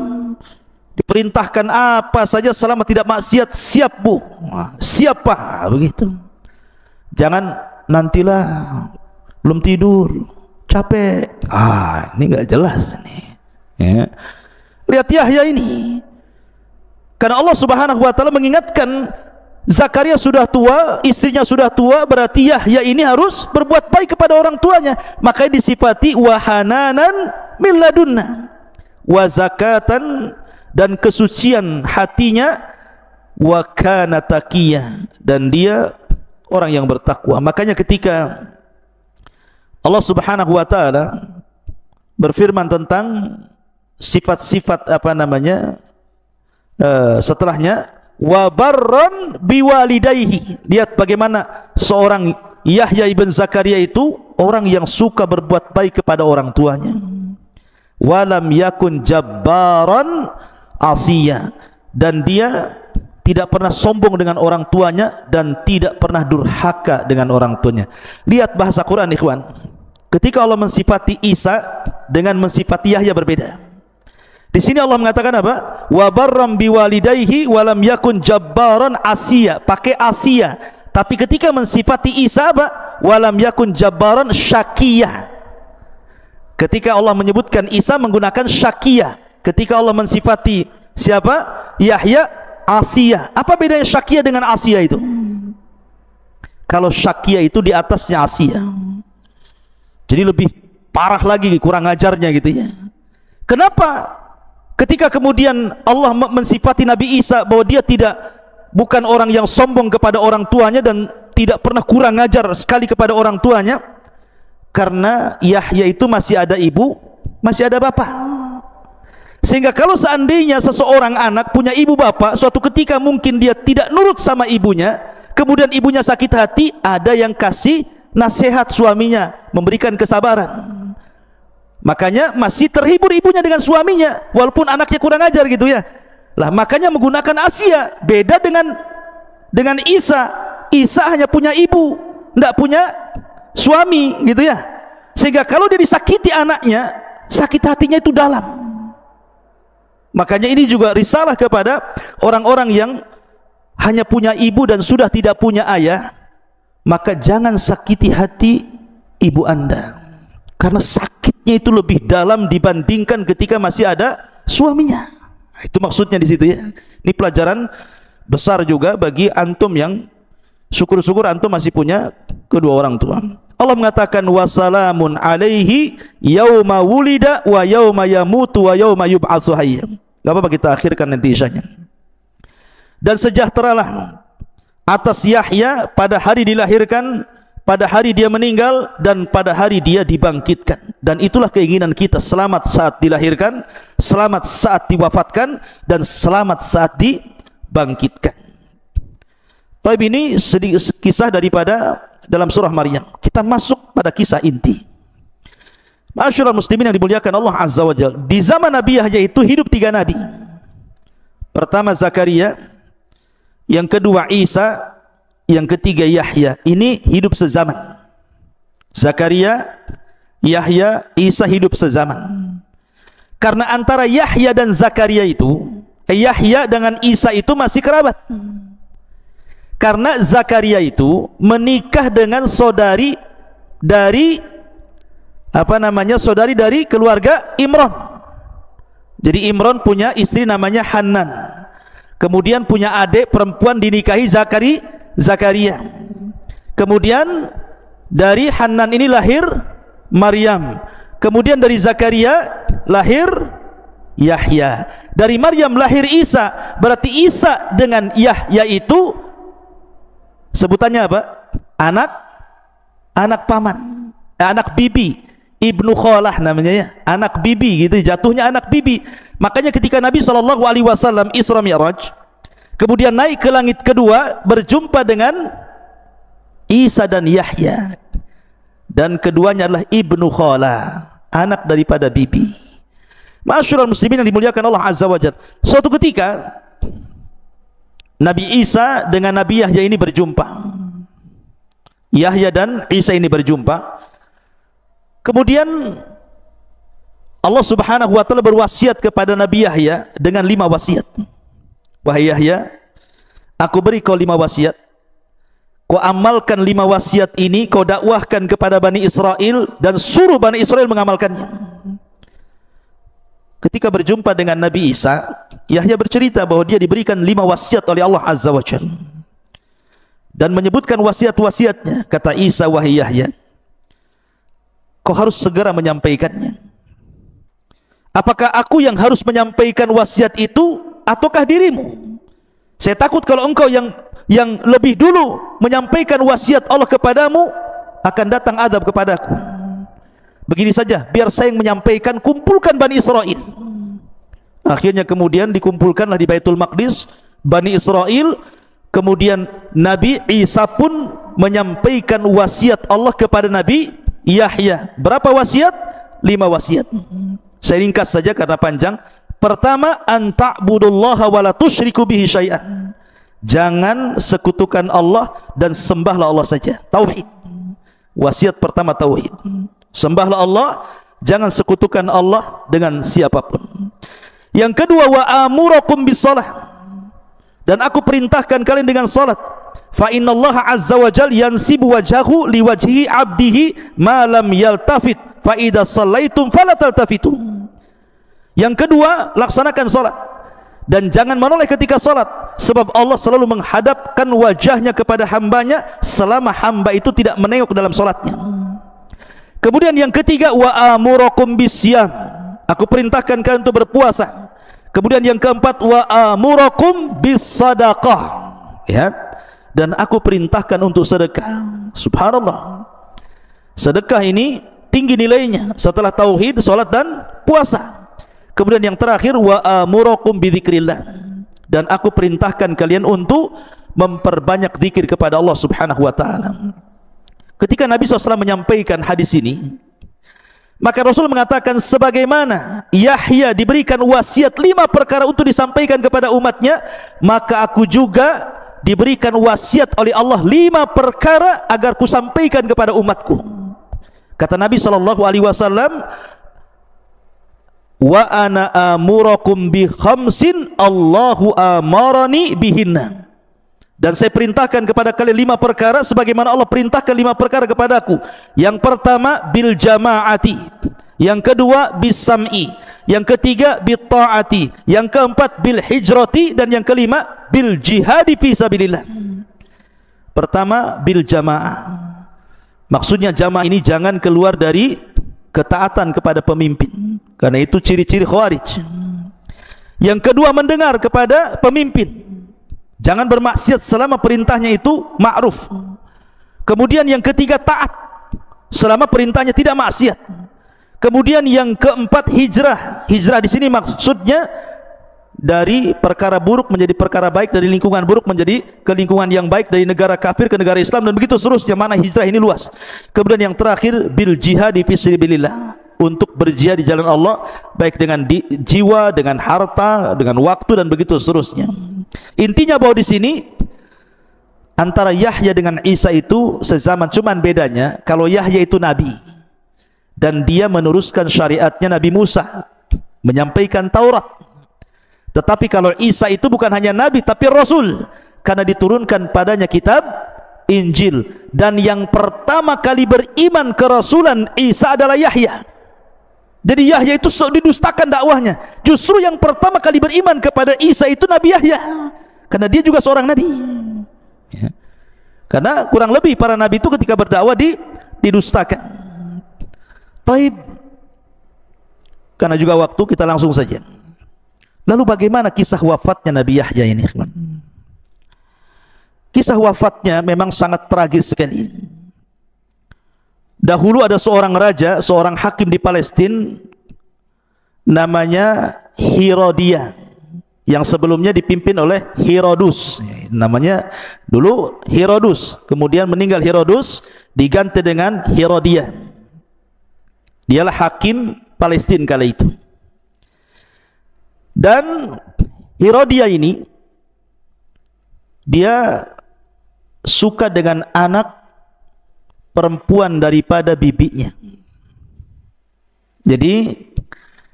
S2: Diperintahkan apa saja selama tidak maksiat, siap bu, siap pak, begitu. Jangan nantilah, belum tidur, capek. Ini nggak jelas nih. Ya. Lihat Yahya ini. Karena Allah Subhanahu wa taala mengingatkan Zakaria sudah tua, istrinya sudah tua, berarti Yahya ini harus berbuat baik kepada orang tuanya. Makanya disifati wa hananan min ladunna, wa zakatan, dan kesucian hatinya, wa kana taqiyya, dan dia orang yang bertakwa. Makanya ketika Allah Subhanahu wa taala berfirman tentang sifat-sifat setelahnya, wa barran biwalidayhi, lihat bagaimana seorang Yahya ibn Zakaria itu orang yang suka berbuat baik kepada orang tuanya. Walam yakun jabbaran asiya, dan dia tidak pernah sombong dengan orang tuanya dan tidak pernah durhaka dengan orang tuanya. Lihat bahasa Quran, ikhwan. Ketika Allah mensifati Isa dengan mensifati Yahya berbeda. Di sini Allah mengatakan apa? Wa barram biwalidayhi wa lam yakun jabbaran asiya, pakai asiya. Tapi ketika mensifati Isa apa? Wa lam yakun jabbaran syakiyah. Ketika Allah menyebutkan Isa menggunakan syakiyah. Ketika Allah mensifati siapa? Yahya, asiya. Apa bedanya syakiyah dengan asiya itu? Kalau syakiyah itu di atasnya asiya. Jadi lebih parah lagi, kurang ajarnya gitu ya. Kenapa? Ketika kemudian Allah mensifati Nabi Isa bahwa dia bukan orang yang sombong kepada orang tuanya dan tidak pernah kurang ajar sekali kepada orang tuanya, karena Yahya itu masih ada ibu, masih ada bapak. Sehingga kalau seandainya seseorang anak punya ibu bapak, suatu ketika mungkin dia tidak nurut sama ibunya, kemudian ibunya sakit hati, ada yang kasih nasihat suaminya, memberikan kesabaran. Makanya masih terhibur ibunya dengan suaminya walaupun anaknya kurang ajar gitu ya. Lah makanya menggunakan Asia. Beda dengan Isa. Isa hanya punya ibu, tidak punya suami gitu ya. Sehingga kalau dia disakiti anaknya, sakit hatinya itu dalam. Makanya ini juga risalah kepada orang-orang yang hanya punya ibu dan sudah tidak punya ayah. Maka jangan sakiti hati ibu Anda, karena sakitnya itu lebih dalam dibandingkan ketika masih ada suaminya. Itu maksudnya di situ ya. Ini pelajaran besar juga bagi antum yang syukur-syukur antum masih punya kedua orang tua. Allah mengatakan wassalamun alaihi yauma wulida wa yauma yamutu wa yauma yub'atsu hayya. Enggak apa-apa kita akhirkan nanti isyanya. Dan sejahteralah atas Yahya pada hari dilahirkan, pada hari dia meninggal, dan pada hari dia dibangkitkan. Dan itulah keinginan kita, selamat saat dilahirkan, selamat saat diwafatkan, dan selamat saat dibangkitkan. Tapi ini sedikit kisah daripada dalam surah Maryam. Kita masuk pada kisah inti. Ma'asyiral muslimin yang dimuliakan Allah Azza wa Jalla. Di zaman Nabi Yahya itu hidup 3 nabi. Pertama Zakaria, yang kedua Isa, yang ketiga Yahya. Ini hidup sezaman. Zakaria, Yahya, Isa hidup sezaman. Karena antara Yahya dan Zakaria itu, Yahya dengan Isa itu masih kerabat. Karena Zakaria itu menikah dengan saudari dari saudari dari keluarga Imran. Jadi Imran punya istri namanya Hanan. Kemudian punya adik perempuan dinikahi Zakaria. Kemudian dari Hanan ini lahir Maryam. Kemudian dari Zakaria lahir Yahya. Dari Maryam lahir Isa. Berarti Isa dengan Yahya itu sebutannya apa? Anak paman, anak bibi, ibnu kholah namanya ya, anak bibi gitu, jatuhnya anak bibi. Makanya ketika Nabi SAW Isra Mi'raj, kemudian naik ke langit kedua, berjumpa dengan Isa dan Yahya, dan keduanya adalah ibnu kholah, anak daripada bibi. Ma'asyiral muslimin yang dimuliakan Allah Azza wa Jalla. Suatu ketika Nabi Isa dengan Nabi Yahya ini berjumpa. Yahya dan Isa ini berjumpa. Kemudian Allah Subhanahu wa taala berwasiat kepada Nabi Yahya dengan 5 wasiat. Wahai Yahya, aku beri kau 5 wasiat. kau amalkan 5 wasiat ini, kau dakwahkan kepada Bani Israel dan suruh Bani Israel mengamalkannya. Ketika berjumpa dengan Nabi Isa, Yahya bercerita bahwa dia diberikan 5 wasiat oleh Allah Azza wa Jalla dan menyebutkan wasiat-wasiatnya. Kata Isa, wahai Yahya, kau harus segera menyampaikannya. Apakah aku yang harus menyampaikan wasiat itu ataukah dirimu? Saya takut kalau engkau yang lebih dulu menyampaikan wasiat Allah kepadamu, akan datang azab kepadaku. Begini saja, biar saya yang menyampaikan, kumpulkan Bani Israel. Akhirnya kemudian dikumpulkanlah di Baitul Maqdis Bani Israel. Kemudian Nabi Isa pun menyampaikan wasiat Allah kepada Nabi Yahya. Berapa wasiat? 5 wasiat. Saya ringkas saja karena panjang. Pertama, an ta'budullaha wa la tusyriku bihi syai'an. Jangan sekutukan Allah dan sembahlah Allah saja. Tauhid. Wasiat pertama tauhid. Sembahlah Allah, jangan sekutukan Allah dengan siapapun. Yang kedua, wa amurakum bisalah, dan aku perintahkan kalian dengan salat. Fa innallaha azza wa jalla yansibu wajhahu liwajhi abdihi ma lam yaltafit fa idza shallaitum fala taltafitu. Yang kedua, laksanakan salat dan jangan menoleh ketika salat, sebab Allah selalu menghadapkan wajahnya kepada hambanya selama hamba itu tidak menengok dalam salatnya. Kemudian yang ketiga, wa amurakum bisyam, aku perintahkan kalian untuk berpuasa. Kemudian yang keempat, wa amurakum bisadaqah, ya, dan aku perintahkan untuk sedekah. Subhanallah, sedekah ini tinggi nilainya setelah tauhid, salat dan puasa. Kemudian yang terakhir, wa amurakum bidzikrillah, dan aku perintahkan kalian untuk memperbanyak zikir kepada Allah Subhanahu wa taala. Ketika Nabi SAW menyampaikan hadis ini, maka Rasul mengatakan, sebagaimana Yahya diberikan wasiat 5 perkara untuk disampaikan kepada umatnya, maka aku juga diberikan wasiat oleh Allah 5 perkara agar kusampaikan kepada umatku. Kata Nabi SAW, wa ana amurakum bi khamsin Allahu amarani bihinna, dan saya perintahkan kepada kalian 5 perkara sebagaimana Allah perintahkan 5 perkara kepadaku. Yang pertama, bil jamaati. Yang kedua, bis sam'i. Yang ketiga, bil ta'ati. Yang keempat, bil hijrati. Dan yang kelima, bil jihadi fi sabilillah. Pertama, bil jamaah. Maksudnya jamaah ini jangan keluar dari ketaatan kepada pemimpin, karena itu ciri-ciri khawarij. Yang kedua, mendengar kepada pemimpin, jangan bermaksiat selama perintahnya itu ma'ruf. Kemudian yang ketiga, taat selama perintahnya tidak maksiat. Kemudian yang keempat, hijrah. Hijrah di sini maksudnya dari perkara buruk menjadi perkara baik, dari lingkungan buruk menjadi ke lingkungan yang baik, dari negara kafir ke negara Islam, dan begitu seterusnya. Mana hijrah ini luas. Kemudian yang terakhir, bil jihadi fi sabilillah, untuk berjihad di jalan Allah, baik dengan jiwa, dengan harta, dengan waktu, dan begitu seterusnya. Intinya bahwa di sini antara Yahya dengan Isa itu sezaman, cuman bedanya kalau Yahya itu nabi dan dia meneruskan syariatnya Nabi Musa, menyampaikan Taurat. Tetapi kalau Isa itu bukan hanya nabi tapi rasul, karena diturunkan padanya kitab Injil, dan yang pertama kali beriman kerasulan Isa adalah Yahya. Jadi Yahya itu didustakan dakwahnya. Justru yang pertama kali beriman kepada Isa itu Nabi Yahya, karena dia juga seorang nabi, ya. Karena kurang lebih para nabi itu ketika berdakwah didustakan. Baik, karena juga waktu, kita langsung saja. Lalu bagaimana kisah wafatnya Nabi Yahya ini? Kisah wafatnya memang sangat tragis sekali. Dahulu ada seorang raja, seorang hakim di Palestina, namanya Herodia, yang sebelumnya dipimpin oleh Herodus. Namanya dulu Herodus, kemudian meninggal Herodus, diganti dengan Herodia. Dialah hakim Palestina kala itu. Dan Herodia ini, dia suka dengan anak perempuan daripada bibinya. Jadi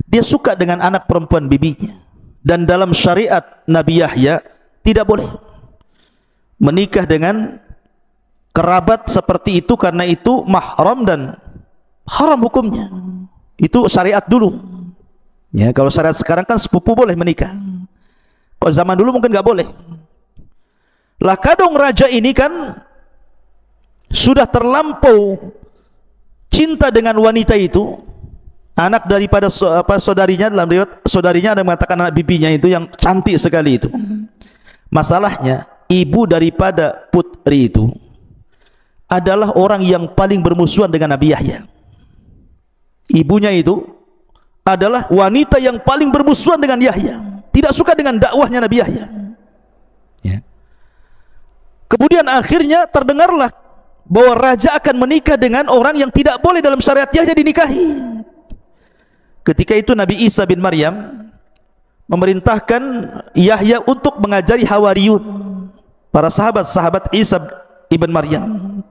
S2: dia suka dengan anak perempuan bibinya. Dan dalam syariat Nabi Yahya tidak boleh menikah dengan kerabat seperti itu karena itu mahram dan haram hukumnya. Itu syariat dulu. Ya, kalau syariat sekarang kan sepupu boleh menikah. Kalau zaman dulu mungkin nggak boleh. Lah kadung raja ini kan sudah terlampau cinta dengan wanita itu, anak daripada saudarinya, dalam riwayat saudarinya ada mengatakan anak bibinya itu yang cantik sekali itu. Masalahnya ibu daripada putri itu adalah orang yang paling bermusuhan dengan Nabi Yahya. Ibunya itu adalah wanita yang paling bermusuhan dengan Yahya, tidak suka dengan dakwahnya Nabi Yahya. Ya. Kemudian akhirnya terdengarlah bahwa raja akan menikah dengan orang yang tidak boleh dalam syariat Yahya dinikahi. Ketika itu Nabi Isa bin Maryam memerintahkan Yahya untuk mengajari Hawariyun, para sahabat-sahabat Isa ibn Maryam.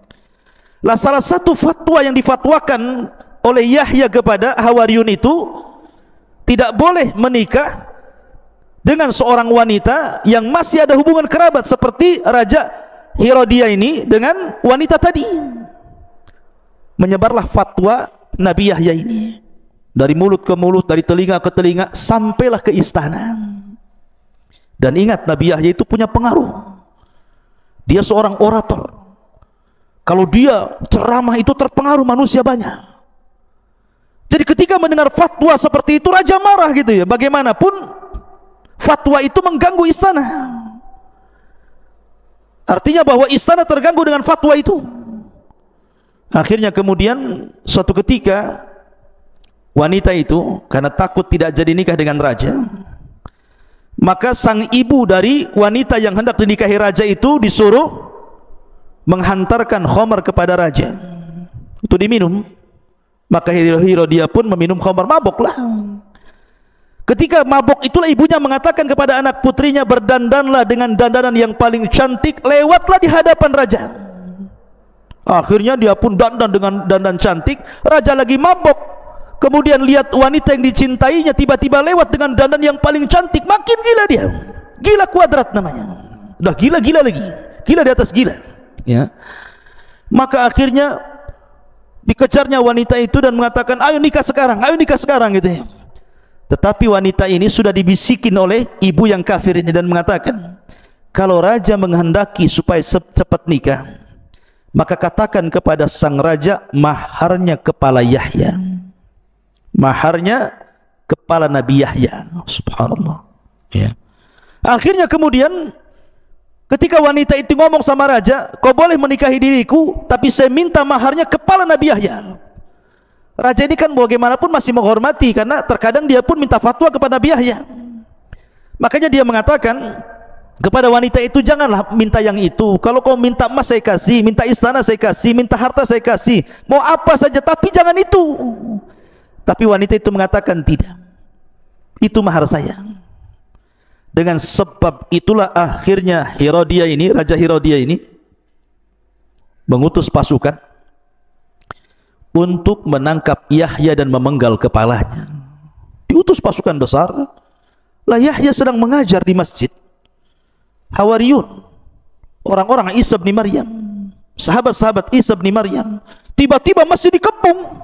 S2: Lah salah satu fatwa yang difatwakan oleh Yahya kepada Hawariyun itu, tidak boleh menikah dengan seorang wanita yang masih ada hubungan kerabat seperti Raja Herodia ini dengan wanita tadi. Menyebarlah fatwa Nabi Yahya ini dari mulut ke mulut, dari telinga ke telinga, sampailah ke istana. Dan ingat, Nabi Yahya itu punya pengaruh. Dia seorang orator. Kalau dia ceramah itu terpengaruh manusia banyak. Jadi ketika mendengar fatwa seperti itu, raja marah gitu ya. Bagaimanapun fatwa itu mengganggu istana. Artinya bahwa istana terganggu dengan fatwa itu. Akhirnya kemudian suatu ketika wanita itu karena takut tidak jadi nikah dengan raja, maka sang ibu dari wanita yang hendak dinikahi raja itu disuruh menghantarkan khamar kepada raja. Itu diminum. Maka Herodia pun meminum khamar, mabuklah. Ketika mabuk itulah ibunya mengatakan kepada anak putrinya, berdandanlah dengan dandanan yang paling cantik, lewatlah di hadapan raja. Akhirnya dia pun dandan dengan dandan cantik. Raja lagi mabuk, kemudian lihat wanita yang dicintainya tiba-tiba lewat dengan dandan yang paling cantik, makin gila dia. Gila kuadrat namanya. Udah gila-gila lagi, gila di atas gila ya. Maka akhirnya dikejarnya wanita itu dan mengatakan, ayo nikah sekarang gitu ya. Tetapi wanita ini sudah dibisikin oleh ibu yang kafir ini dan mengatakan, kalau raja menghendaki supaya cepat nikah, maka katakan kepada sang raja, maharnya kepala Yahya, maharnya kepala Nabi Yahya. Subhanallah ya. Akhirnya kemudian ketika wanita itu ngomong sama raja, kau boleh menikahi diriku, tapi saya minta maharnya kepala Nabi Yahya. Raja ini kan bagaimanapun masih menghormati, karena terkadang dia pun minta fatwa kepada Nabi Yahya. Makanya dia mengatakan kepada wanita itu, janganlah minta yang itu. Kalau kau minta emas saya kasih, minta istana saya kasih, minta harta saya kasih, mau apa saja, tapi jangan itu. Tapi wanita itu mengatakan, tidak, itu mahar saya. Dengan sebab itulah akhirnya Herodia ini, Raja Herodia ini mengutus pasukan untuk menangkap Yahya dan memenggal kepalanya. Diutus pasukan besar. Lah Yahya sedang mengajar di masjid. Hawariyun, orang-orang Isa bin Maryam, sahabat-sahabat Isa bin Maryam, tiba-tiba masjid dikepung.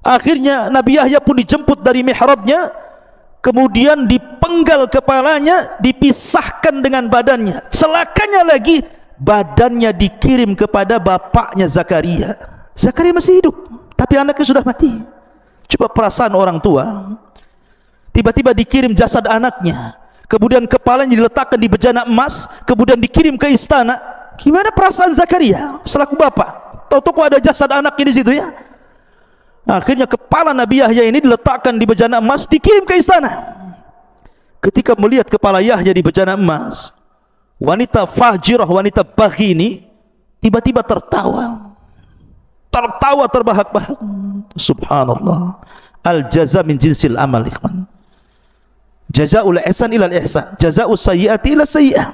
S2: Akhirnya Nabi Yahya pun dijemput dari mihrabnya, kemudian dipenggal kepalanya, dipisahkan dengan badannya. Celakanya lagi, badannya dikirim kepada bapaknya Zakaria. Zakaria masih hidup, tapi anaknya sudah mati. Coba perasaan orang tua. Tiba-tiba dikirim jasad anaknya, kemudian kepalanya diletakkan di bejana emas, kemudian dikirim ke istana. Gimana perasaan Zakaria selaku bapak? Tahu-tahu ada jasad anaknya di situ ya. Akhirnya kepala Nabi Yahya ini diletakkan di bejana emas, dikirim ke istana. Ketika melihat kepala Yahya di bejana emas, wanita fajirah, wanita baghi ini tiba-tiba tertawa terbahak-bahak. Subhanallah. Al jaza min jinsil amal, ikhwan. Jazaul ihsan ilal ihsan, jazaus sayyiati ila sayyi'ah.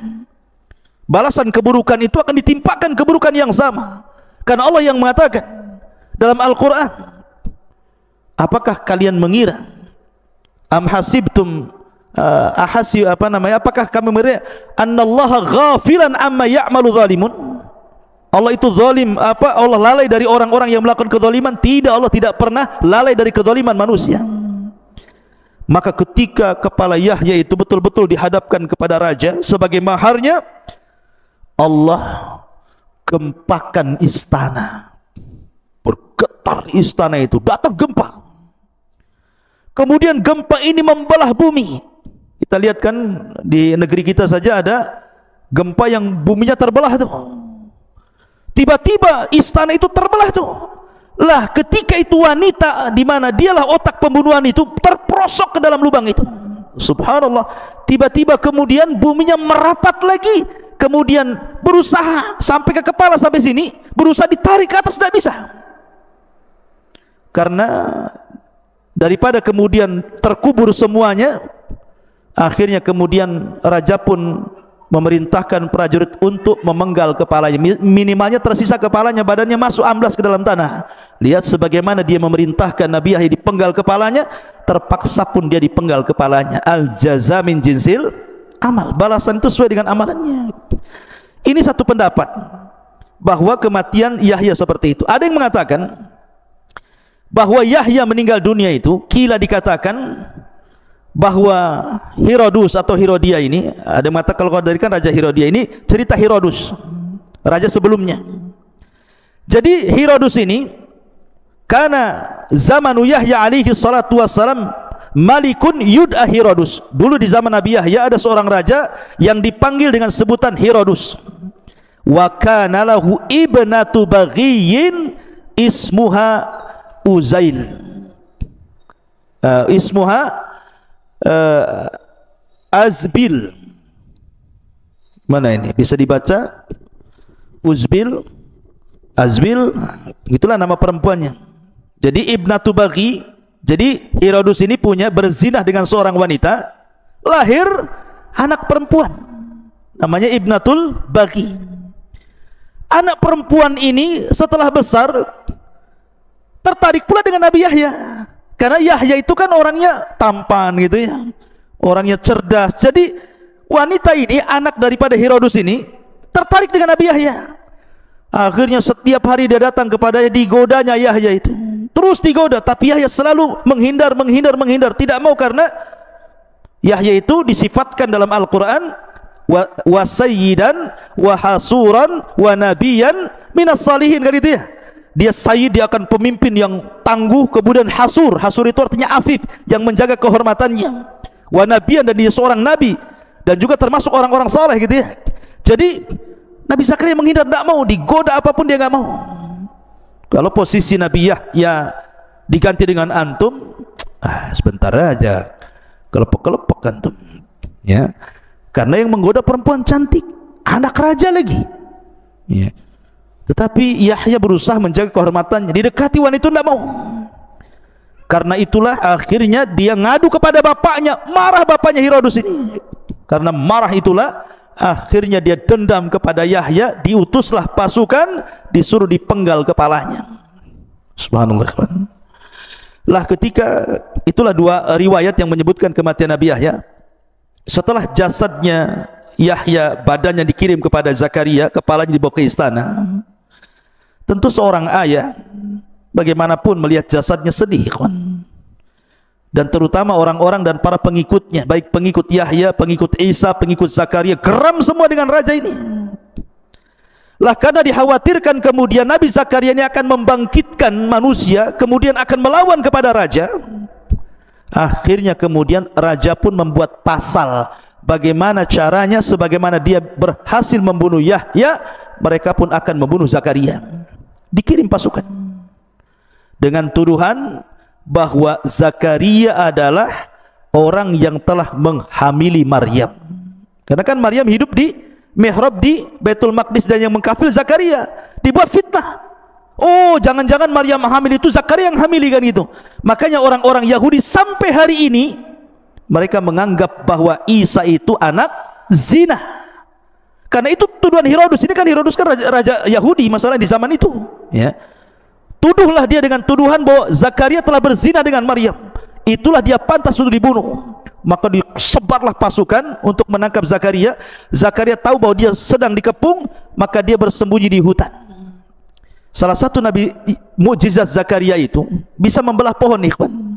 S2: Balasan keburukan itu akan ditimpakan keburukan yang sama. Karena Allah yang mengatakan dalam Al-Qur'an, apakah kalian mengira, am hasibtum apakah kami mengira annallaha ghafilan amma ya'malu zalimun, Allah itu zalim, apa Allah lalai dari orang-orang yang melakukan kezaliman? Tidak, Allah tidak pernah lalai dari kezaliman manusia. Maka ketika kepala Yahya itu betul-betul dihadapkan kepada raja sebagai maharnya, Allah gempakan istana. Bergetar istana itu, datang gempa. Kemudian gempa ini membelah bumi. Kita lihat kan di negeri kita saja ada gempa yang buminya terbelah tuh. Tiba-tiba istana itu terbelah tuh. Lah ketika itu wanita di mana dialah otak pembunuhan itu terperosok ke dalam lubang itu. Subhanallah. Tiba-tiba kemudian buminya merapat lagi. Kemudian berusaha sampai ke kepala sampai sini, berusaha ditarik ke atas, tidak bisa. Karena daripada kemudian terkubur semuanya, akhirnya kemudian raja pun memerintahkan prajurit untuk memenggal kepalanya. Minimalnya tersisa kepalanya, badannya masuk amblas ke dalam tanah. Lihat sebagaimana dia memerintahkan Nabi Yahya dipenggal kepalanya, terpaksa pun dia dipenggal kepalanya. Al jaza min jinsil amal, balasan itu sesuai dengan amalannya. Ini satu pendapat bahwa kematian Yahya seperti itu. Ada yang mengatakan bahwa Yahya meninggal dunia itu, kila dikatakan bahwa Herodus atau Herodia ini, ada mata kalau dari kan Raja Herodia ini cerita Herodus, raja sebelumnya. Jadi Herodus ini karena zamanu Yahya alaihi salatu wassalam malikun yud'a Herodus. Dulu di zaman Nabi Yahya ada seorang raja yang dipanggil dengan sebutan Herodus. Wa kana lahu ibnatu baghiyin ismuha Uzail. Ismuha Azbil. Mana ini? Bisa dibaca Uzbil, Azbil, itulah nama perempuannya. Jadi ibnatu baghi. Jadi Herodus ini punya berzinah dengan seorang wanita, lahir anak perempuan, namanya ibnatul baghi. Anak perempuan ini setelah besar tertarik pula dengan Nabi Yahya. Karena Yahya itu kan orangnya tampan gitu ya, orangnya cerdas. Jadi wanita ini, anak daripada Herodus ini, tertarik dengan Nabi Yahya. Akhirnya setiap hari dia datang kepadanya, digodanya Yahya itu, terus digoda. Tapi Yahya selalu menghindar, tidak mau, karena Yahya itu disifatkan dalam Al-Quran wa sayyidan wa hasuran wa nabiyan minas salihin, kan itu ya. Dia sayyid, dia akan pemimpin yang tangguh. Kemudian hasur, hasur itu artinya afif, yang menjaga kehormatannya. Wa nabiyan, dan dia seorang nabi, dan juga termasuk orang-orang saleh gitu ya. Jadi Nabi Zakaria menghindar, tidak mau, digoda apapun dia nggak mau. Kalau posisi Nabi Yahya diganti dengan antum, sebentar aja kelepek-kelepek antum ya. Karena yang menggoda perempuan cantik, anak raja lagi ya. Tetapi Yahya berusaha menjaga kehormatannya, didekati wanita tidak mau. Karena itulah akhirnya dia ngadu kepada bapaknya, marah bapaknya Herodus ini. Karena marah itulah akhirnya dia dendam kepada Yahya, diutuslah pasukan, disuruh dipenggal kepalanya. Subhanallah. Lah ketika itulah dua riwayat yang menyebutkan kematian Nabi Yahya. Setelah jasadnya Yahya, badannya dikirim kepada Zakaria, kepalanya dibawa ke istana. Tentu seorang ayah bagaimanapun melihat jasadnya sedih, kawan. Dan terutama orang-orang dan para pengikutnya, baik pengikut Yahya, pengikut Isa, pengikut Zakaria, geram semua dengan raja ini. Lah karena dikhawatirkan kemudian Nabi Zakaria ini akan membangkitkan manusia, kemudian akan melawan kepada raja. Akhirnya kemudian raja pun membuat pasal bagaimana caranya, sebagaimana dia berhasil membunuh Yahya, mereka pun akan membunuh Zakaria. Dikirim pasukan dengan tuduhan bahwa Zakaria adalah orang yang telah menghamili Maryam. Karena kan Maryam hidup di mihrab di Baitul Maqdis, dan yang mengkafir Zakaria. Dibuat fitnah. Oh, jangan-jangan Maryam hamil itu Zakaria yang hamili, kan gitu. Makanya orang-orang Yahudi sampai hari ini mereka menganggap bahwa Isa itu anak zina. Karena itu tuduhan Herodus. Ini kan Herodus kan raja Yahudi masalah di zaman itu ya. Tuduhlah dia dengan tuduhan bahwa Zakaria telah berzina dengan Maryam. Itulah dia pantas untuk dibunuh. maka disebarlah pasukan untuk menangkap Zakaria. Zakaria tahu bahwa dia sedang dikepung, maka dia bersembunyi di hutan. Salah satu mukjizat Zakaria itu bisa membelah pohon, ikhwan.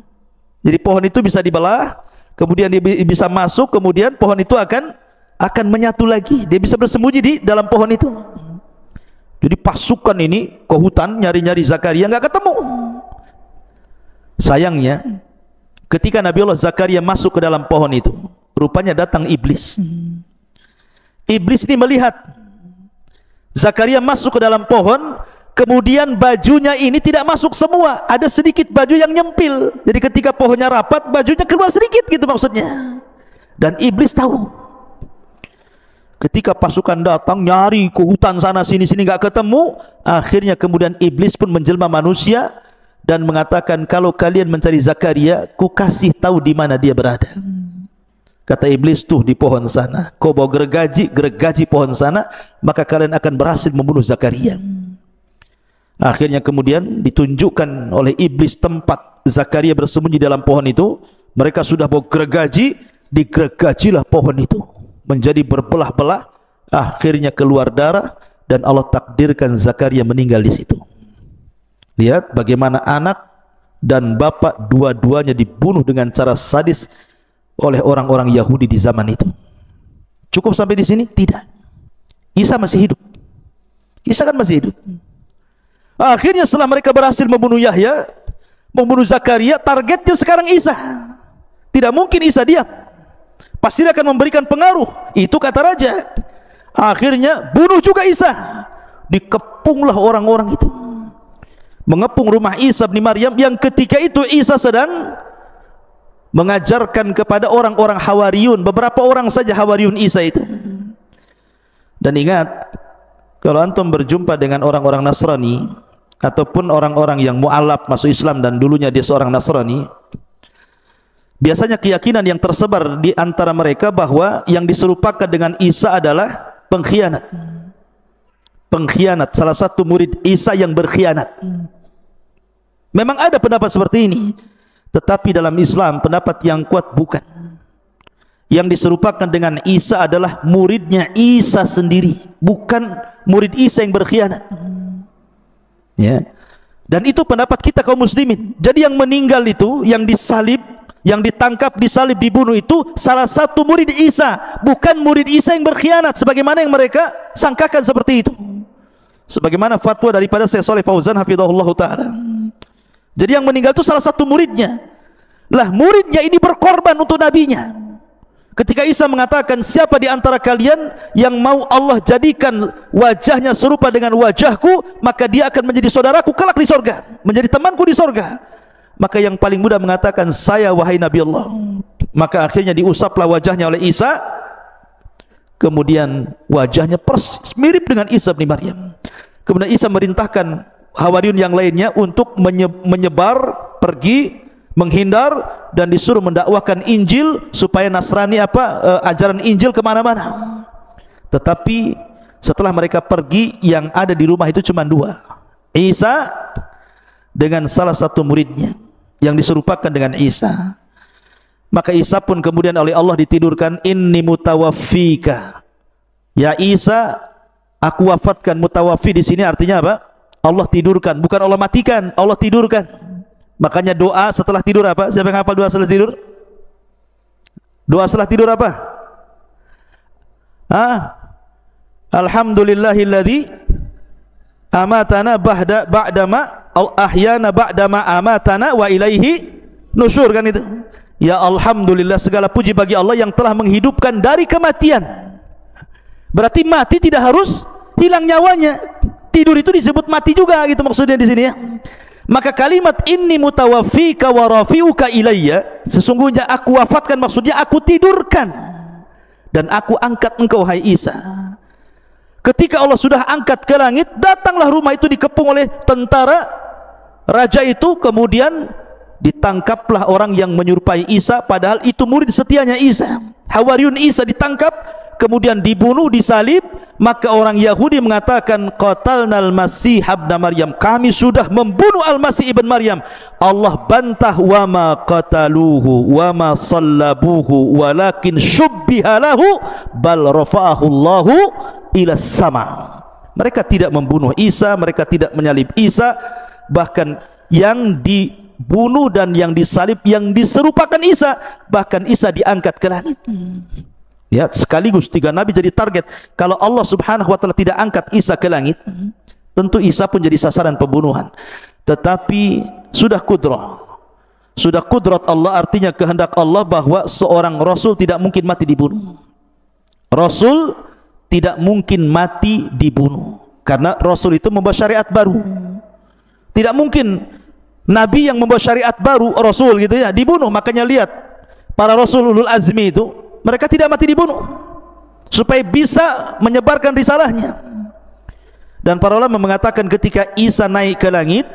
S2: Jadi pohon itu bisa dibelah, kemudian dia bisa masuk, kemudian pohon itu akan menyatu lagi. Dia bisa bersembunyi di dalam pohon itu. Jadi pasukan ini ke hutan nyari-nyari Zakaria, nggak ketemu. Sayangnya, ketika Nabi Allah Zakaria masuk ke dalam pohon itu, rupanya datang iblis. Iblis ini melihat Zakaria masuk ke dalam pohon, kemudian bajunya ini tidak masuk semua, ada sedikit baju yang nyempil. Jadi ketika pohonnya rapat, bajunya keluar sedikit gitu maksudnya. Dan iblis tahu. Ketika pasukan datang nyari ke hutan sana sini nggak ketemu, akhirnya kemudian iblis pun menjelma manusia dan mengatakan, kalau kalian mencari Zakaria, ku kasih tahu di mana dia berada. Kata iblis, tuh di pohon sana. Kau bawa gergaji pohon sana, maka kalian akan berhasil membunuh Zakaria. Akhirnya kemudian ditunjukkan oleh iblis tempat Zakaria bersembunyi dalam pohon itu. Mereka sudah bawa gergaji, digergajilah pohon itu menjadi berbelah-belah, akhirnya keluar darah, dan Allah takdirkan Zakaria meninggal di situ. Lihat bagaimana anak dan bapak dua-duanya dibunuh dengan cara sadis oleh orang-orang Yahudi di zaman itu. Cukup sampai di sini? Tidak. Isa masih hidup. Isa kan masih hidup. Akhirnya setelah mereka berhasil membunuh Yahya, membunuh Zakaria, targetnya sekarang Isa. Tidak mungkin Isa diam, pasti dia akan memberikan pengaruh. Itu kata raja. Akhirnya bunuh juga Isa. Dikepunglah orang-orang itu, mengepung rumah Isa bin Maryam, yang ketika itu Isa sedang mengajarkan kepada orang-orang Hawariyun, beberapa orang saja Hawariyun Isa itu. Dan ingat, kalau antum berjumpa dengan orang-orang Nasrani ataupun orang-orang yang mu'alaf masuk Islam dan dulunya dia seorang Nasrani, biasanya keyakinan yang tersebar di antara mereka bahwa yang diserupakan dengan Isa adalah pengkhianat. Pengkhianat, salah satu murid Isa yang berkhianat. Memang ada pendapat seperti ini, tetapi dalam Islam pendapat yang kuat bukan. Yang diserupakan dengan Isa adalah muridnya Isa sendiri, bukan murid Isa yang berkhianat. Ya. Dan itu pendapat kita kaum muslimin. Jadi yang meninggal itu, yang disalib, yang ditangkap, disalib, dibunuh itu salah satu murid Isa, bukan murid Isa yang berkhianat sebagaimana yang mereka sangkakan seperti itu. Sebagaimana fatwa daripada Syekh Shalih Fauzan hafizahullah taala. Jadi yang meninggal itu salah satu muridnya. Lah muridnya ini berkorban untuk nabinya. Ketika Isa mengatakan, siapa di antara kalian yang mau Allah jadikan wajahnya serupa dengan wajahku, maka dia akan menjadi saudaraku kelak di sorga, menjadi temanku di sorga. Maka yang paling mudah mengatakan, saya wahai Nabi Allah. Maka akhirnya diusaplah wajahnya oleh Isa, kemudian wajahnya persis mirip dengan Isa bin Maryam. Kemudian Isa merintahkan Hawariyun yang lainnya untuk menyebar, pergi, menghindar, dan disuruh mendakwakan Injil supaya Nasrani ajaran Injil kemana-mana. Tetapi setelah mereka pergi, yang ada di rumah itu cuma dua, Isa dengan salah satu muridnya yang diserupakan dengan Isa. Maka Isa pun kemudian oleh Allah ditidurkan, inni mutawaffika, ya Isa, aku wafatkan. Mutawaffi di sini artinya apa? Allah tidurkan, bukan Allah matikan, Allah tidurkan. Makanya doa setelah tidur apa? Siapa yang hafal doa setelah tidur? Doa setelah tidur apa? Alhamdulillahilladzi amatana ba'dama ahyana ba'dama amatana wa ilaihi nusyur, kan itu. Ya alhamdulillah, segala puji bagi Allah yang telah menghidupkan dari kematian. Berarti mati tidak harus hilang nyawanya. Tidur itu disebut mati juga, gitu maksudnya di sini ya. Maka kalimat inni mutawaffika wa rafi'uka ilayya, sesungguhnya aku wafatkan, maksudnya aku tidurkan dan aku angkat engkau hai Isa. Ketika Allah sudah angkat ke langit, datanglah rumah itu dikepung oleh tentara raja itu, kemudian ditangkaplah orang yang menyerupai Isa, padahal itu murid setianya Isa. Hawariyun Isa ditangkap, kemudian dibunuh, disalib, maka orang Yahudi mengatakan qatalnal Masih ibn Maryam, kami sudah membunuh Al-Masih ibn Maryam. Allah bantah, wa ma qataluhu wa ma sallabuhu walakin syubbiha lahu bal rafa'ahu Allahu ila sama. Mereka tidak membunuh Isa, mereka tidak menyalib Isa, bahkan yang dibunuh dan yang disalib yang diserupakan Isa, bahkan Isa diangkat ke langit. Ya, sekaligus tiga nabi jadi target. Kalau Allah Subhanahu wa taala tidak angkat Isa ke langit, tentu Isa pun jadi sasaran pembunuhan. Tetapi sudah kudrat Allah, artinya kehendak Allah bahwa seorang rasul tidak mungkin mati dibunuh. Rasul tidak mungkin mati dibunuh, karena rasul itu membawa syariat baru. Tidak mungkin nabi yang membawa syariat baru, rasul gitu ya, dibunuh. Makanya lihat para rasul ulul azmi itu, mereka tidak mati dibunuh supaya bisa menyebarkan risalahnya. Dan para ulama mengatakan ketika Isa naik ke langit,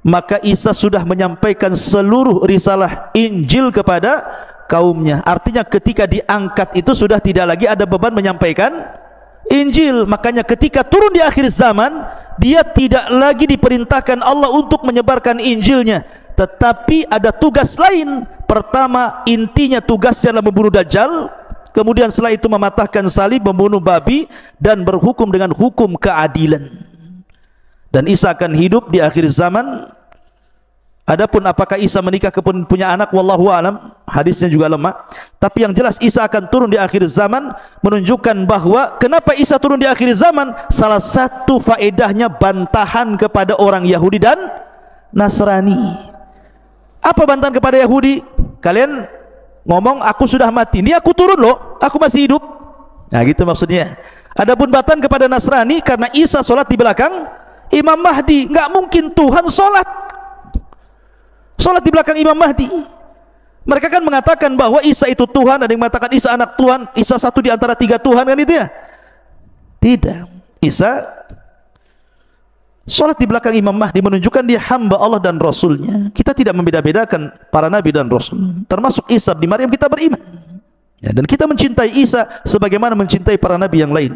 S2: maka Isa sudah menyampaikan seluruh risalah Injil kepada kaumnya. Artinya ketika diangkat itu sudah tidak lagi ada beban menyampaikan Injil. Makanya ketika turun di akhir zaman, dia tidak lagi diperintahkan Allah untuk menyebarkan Injilnya, tetapi ada tugas lain. Pertama, intinya tugasnya adalah membunuh Dajjal. Kemudian setelah itu mematahkan salib, membunuh babi, dan berhukum dengan hukum keadilan. Dan Isa akan hidup di akhir zaman. Adapun apakah Isa menikah kemudian punya anak, wallahu alam, hadisnya juga lemah. Tapi yang jelas Isa akan turun di akhir zaman, menunjukkan bahwa kenapa Isa turun di akhir zaman, salah satu faedahnya bantahan kepada orang Yahudi dan Nasrani. Apa bantahan kepada Yahudi? Kalian ngomong aku sudah mati, ini aku turun loh, aku masih hidup. Nah gitu maksudnya. Adapun bantahan kepada Nasrani, karena Isa sholat di belakang Imam Mahdi, nggak mungkin Tuhan sholat di belakang Imam Mahdi. Mereka kan mengatakan bahwa Isa itu Tuhan, ada yang mengatakan Isa anak Tuhan, Isa satu di antara tiga Tuhan, kan itu ya? Tidak. Isa sholat di belakang Imam Mahdi, menunjukkan dia hamba Allah dan Rasulnya. Kita tidak membeda-bedakan para nabi dan Rasul, termasuk Isa bin Maryam kita beriman ya, dan kita mencintai Isa sebagaimana mencintai para nabi yang lain.